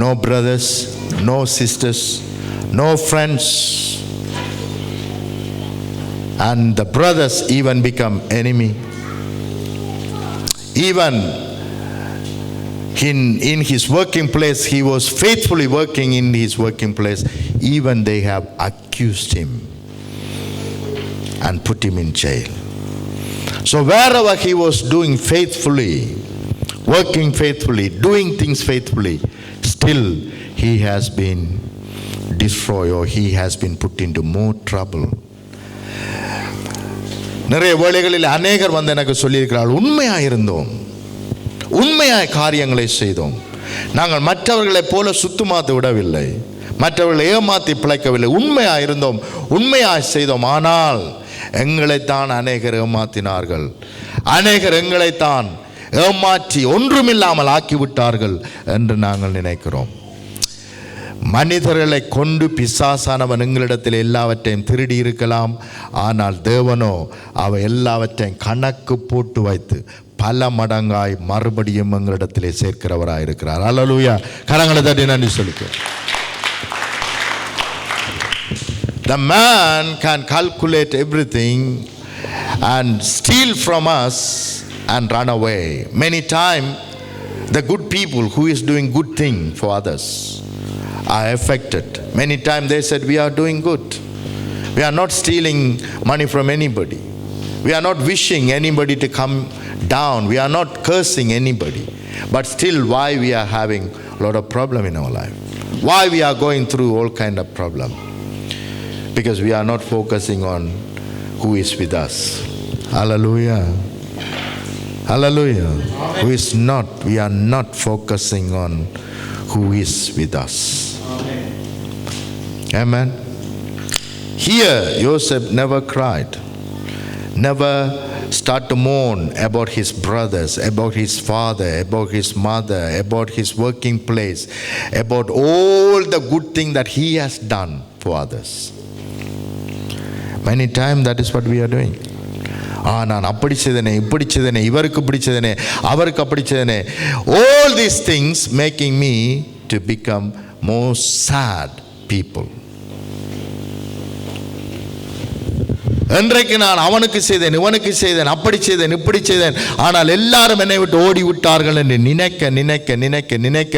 no brothers, no sisters, no friends. And the brothers even become enemy. Even in his working place, he was faithfully working in his working place. Even they have accused him and put him in jail. So wherever he was doing faithfully, working faithfully, doing things faithfully, still he has been destroyed or he has been put into more trouble. நிறைய வேளைகளில் அநேகர் வந்து எனக்கு சொல்லியிருக்கிறார்கள், உண்மையாக இருந்தோம், உண்மையாய் காரியங்களை செய்தோம், நாங்கள் மற்றவர்களைப் போல சுத்தமாத்து விடவில்லை, மற்றவர்களை ஏமாற்றி பிழைக்கவில்லை, உண்மையாக இருந்தோம், உண்மையாய் செய்தோம், ஆனால் எங்களைத்தான் அநேகர் ஏமாற்றினார்கள், அநேகர் எங்களைத்தான் ஏமாற்றி ஒன்றுமில்லாமல் ஆக்கிவிட்டார்கள் என்று நாங்கள் நினைக்கிறோம். மனிதர்களை கொண்டு பிசாசானவன் எங்களிடத்தில் எல்லாவற்றையும் திருடி இருக்கலாம், ஆனால் தேவனோ அவ எல்லாவற்றையும் கணக்கு போட்டு வைத்து பல மடங்காய் மறுபடியும் எங்களிடத்திலே சேர்க்கிறவராய் இருக்கிறார். அல்லேலூயா. கரங்களை தட்டி நன்றி சொல்லிக்கிறோம். The man can calculate everything and steal from us and run away. Many times the good people who is doing good thing for others are affected. Many times they said, we are doing good, we are not stealing money from anybody, we are not wishing anybody to come down, we are not cursing anybody, but still why we are having a lot of problem in our life, why we are going through all kind of problem, because we are not focusing on who is with us. Hallelujah. Hallelujah. Who is not, we are not focusing on who is with us. Amen. Here Joseph never cried, never start to mourn about his brothers, about his father, about his mother, about his working place, about all the good thing that he has done for others. Many times that is what we are doing. நான் அப்படி செய்தனே, இப்படி செய்தனே, இவருக்கு இப்படி செய்தனே, அவருக்கு அப்படி செய்தனே. All these things making me to become more sad people. இன்றைக்கு நான் அவனுக்கு செய்தேன், இவனுக்கு செய்தேன், அப்படி செய்தேன், இப்படி செய்தேன், ஆனால் எல்லாரும் என்னை விட்டு ஓடி விட்டார்கள் என்று நினைக்க நினைக்க நினைக்க நினைக்க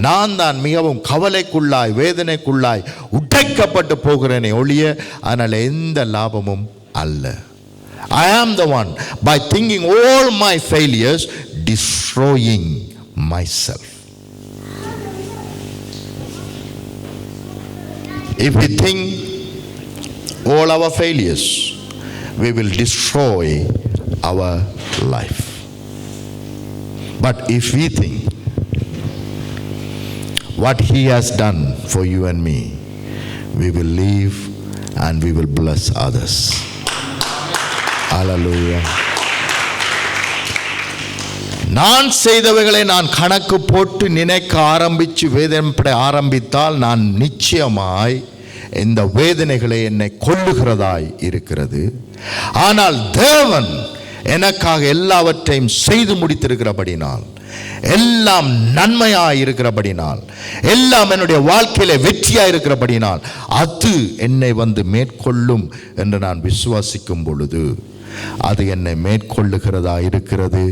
நான் தான் மிகவும் கவலைக்குள்ளாய் வேதனைக்குள்ளாய் உடைக்கப்பட்டு போகிறேனே ஒழிய ஆனால் எந்த லாபமும் அல்ல. I am the one, by thinking all my failures, destroying myself. If we think all our failures, we will destroy our life. But if we think what He has done for you and me, we will live and we will bless others. Hallelujah. நான் செய்தவைகளை நான் கணக்கு போட்டு நினைக்க ஆரம்பித்து வேதனைப்பட ஆரம்பித்தால் நான் நிச்சயமாய் இந்த வேதனைகளை என்னை கொல்லுகிறதாய் இருக்கிறது. ஆனால் தேவன் எனக்காக எல்லாவற்றையும் செய்து முடித்திருக்கிறபடினால், எல்லாம் நன்மையாய் இருக்கிறபடினால், எல்லாம் என்னுடைய வாழ்க்கையில வெற்றியாய் இருக்கிறபடினால் அது என்னை வந்து மேற்கொள்ளும் என்று நான் விசுவாசிக்கும் பொழுது அது என்னை மேற்கொள்ளுகிறதா இருக்கிறது.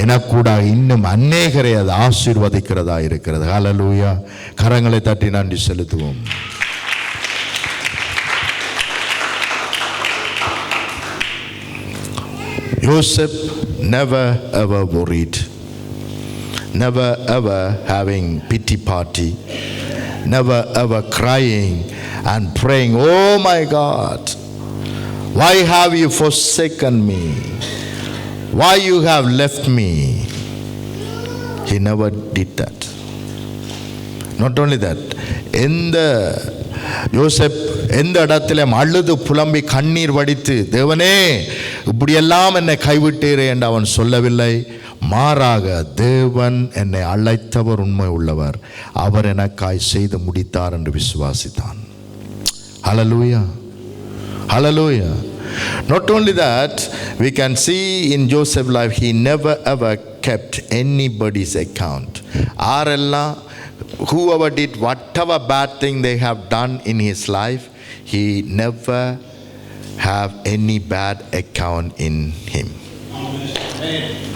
எனக்கூட இன்னும் அநேகரை அது ஆசீர்வதிக்கிறதா இருக்கிறது. ஹல்லேலூயா. கரங்களை தட்டி நன்றி செலுத்துவோம். Joseph never ever worried, never ever having pity party, never ever crying and praying, oh my God, why have you forsaken me? Why you have left me? He never did that. Not only that, யோசேப் எந்த இடத்துல அழுது புலம்பி கண்ணீர் வடித்து தேவனே இப்படியெல்லாம் என்னை கைவிட்டீரே என்று அவன் சொல்லவில்லை. மாறாக தேவன் என்னை அழைத்தவர் உண்மை உள்ளவர், அவர் எனக்காய் செய்து முடித்தார் என்று விசுவாசித்தான். ஹல்லேலூயா, ஹல்லேலூயா. Not only that, we can see in Joseph's life he never ever kept anybody's account. Whoever did whatever bad thing they have done in his life, he never have any bad account in him.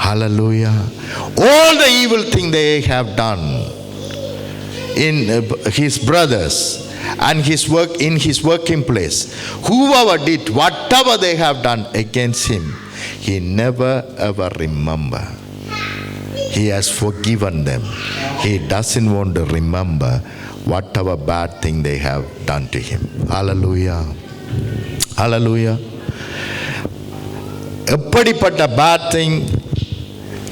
Hallelujah. All the evil thing they have done in his brothers and his work in his working place, whoever did whatever they have done against him, he never ever remember. He has forgiven them. He doesn't want to remember whatever bad thing they have done to him. Hallelujah, hallelujah. எப்படிப்பட்ட bad thing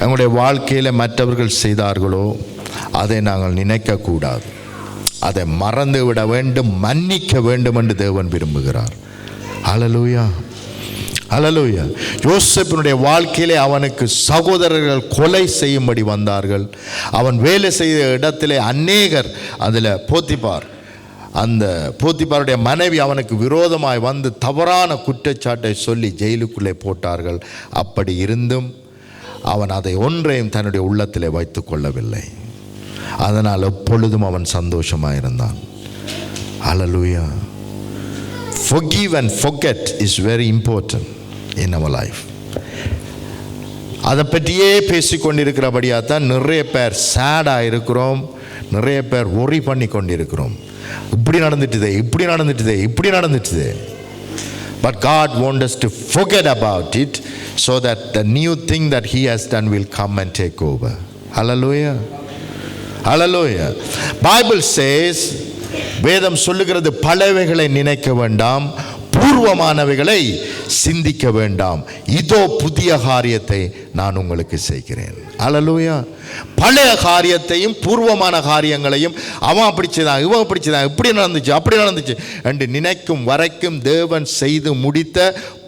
நம்முடைய வாழ்க்கையில் மற்றவர்கள் செய்தார்களோ அதை நாங்கள் நினைக்கக்கூடாது, அதை மறந்து விட வேண்டும், மன்னிக்க வேண்டும் என்று தேவன் விரும்புகிறார். ஹல்லேலூயா, ஹல்லேலூயா. யோசேப்பினுடைய வாழ்க்கையிலே அவனுக்கு சகோதரர்கள் கொலை செய்யும்படி வந்தார்கள். அவன் வேலை செய்த இடத்திலே அநேகர், அதில் போத்திபார், அந்த போத்திபாருடைய மனைவி அவனுக்கு விரோதமாய் வந்து தவறான குற்றச்சாட்டை சொல்லி ஜெயிலுக்குள்ளே போட்டார்கள். அப்படி இருந்தும் அவன் அதை ஒன்றையும் தன்னுடைய உள்ளத்திலே வைத்து கொள்ளவில்லை. அதனால் எப்பொழுதும் அவன் சந்தோஷமாக இருந்தான். ஹல்லேலூயா. Forgive and forget is very important in our life. அதை பற்றியே பேசிக்கொண்டிருக்கிறபடியாக தான் நிறைய பேர் சேடாக இருக்கிறோம், நிறைய பேர் worry பண்ணி கொண்டிருக்கிறோம். இப்படி நடந்துட்டுதே, இப்படி நடந்துட்டுதே, இப்படி நடந்துட்டுதே. But God wants us to forget about it so that the new thing that He has done will come and take over. Hallelujah. Hallelujah. Bible says, வேதம் சொல்லுகிறது, பழையவைகளை நினைக்க வேண்டாம், பூர்வமானவைகளை சிந்திக்க வேண்டாம், இதோ புதிய காரியத்தை நான் உங்களுக்கு செய்கிறேன். ஹல்லேலூயா. பழைய காரியத்தையும் பூர்வமான காரியங்களையும் அவன் அப்படி செய்தான், இவன் அப்படி செய்தான், இப்படி நடந்துச்சு, அப்படி நடந்துச்சு என்று நினைக்கும் வரைக்கும் தேவன் செய்து முடித்த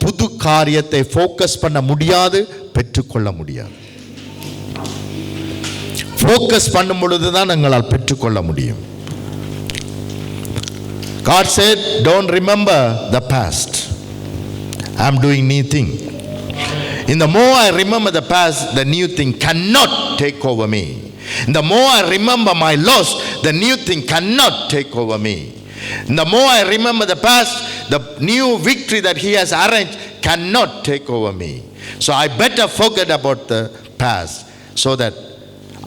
புது காரியத்தை ஃபோக்கஸ் பண்ண முடியாது, பெற்றுக்கொள்ள முடியாது. ஃபோக்கஸ் பண்ணும் பொழுதுதான் எங்களால் பெற்றுக்கொள்ள முடியும். God said, don't remember the past. I'm doing new thing. In the more I remember the past, the new thing cannot take over me. In the more I remember my loss, the new thing cannot take over me. In the more I remember the past, the new victory that He has arranged cannot take over me. So I better forget about the past so that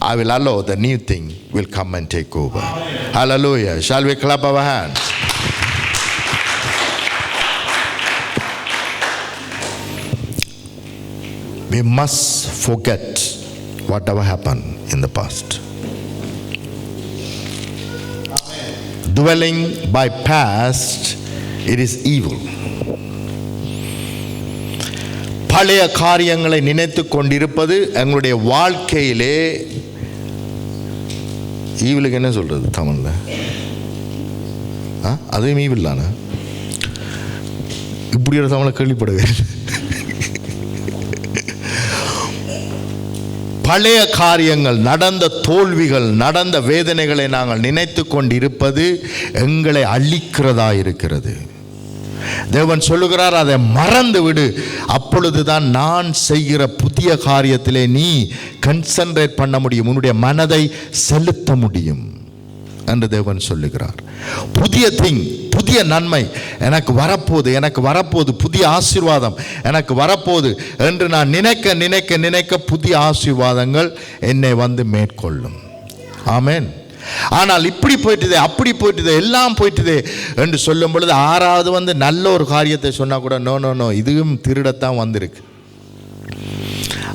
I will allow the new thing will come and take over. Amen. Hallelujah. Shall we clap our hands? We must forget whatever happened in the past. Amen. Dwelling by past, it is evil. பழைய காரியங்களை நினைத்து கொண்டிருப்பது எங்களுடைய வாழ்க்கையிலே ஈவிலுக்கு என்ன சொல்றது தமிழ்ல? அதுவும் ஈவில் தானே? இப்படி ஒரு தமிழை கேள்விப்படவே. பழைய காரியங்கள், நடந்த தோல்விகள், நடந்த வேதனைகளை நாங்கள் நினைத்து கொண்டிருப்பது எங்களை அழிக்கிறதா இருக்கிறது. தேவன் சொல்லுகிறார், அதை மறந்து விடு, அப்பொழுதுதான் நான் செய்கிற புதிய காரியத்திலே நீ கன்சன்ட்ரேட் பண்ண முடியும், உன்னுடைய மனதை செலுத்த முடியும் என்று தேவன் சொல்லுகிறார். புதிய திங், புதிய நன்மை எனக்கு வரப்போகுது, எனக்கு வரப்போகுது, புதிய ஆசீர்வாதம் எனக்கு வரப்போகுது என்று நான் நினைக்க நினைக்க நினைக்க புதிய ஆசீர்வாதங்கள் என்னை வந்து மேற்கொள்ளும். ஆமென். ஆனால் இப்படி போயிட்டுதே, அப்படி போயிட்டுதே, எல்லாம் போயிட்டுதே என்று சொல்லும் பொழுது ஆறாவது வந்து நல்ல ஒரு காரியத்தை சொன்னால் கூட நோ நோ நோ, இதுவும் திருடத்தான் வந்திருக்கு,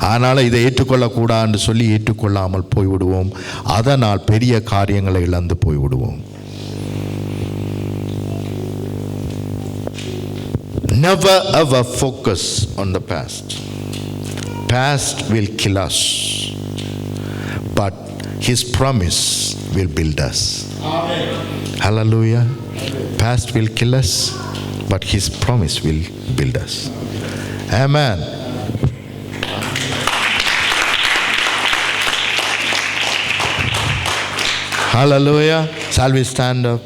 அதனால் இதை ஏற்றுக்கொள்ளக்கூடாதுன்னு சொல்லி ஏற்றுக்கொள்ளாமல் போய்விடுவோம். அதனால் பெரிய காரியங்களை இழந்து போய்விடுவோம். Never ever focus on the past. Past will kill us, but His promise will build us. Amen. Hallelujah. Past will kill us, but His promise will build us. Amen. Hallelujah. Shall we stand up?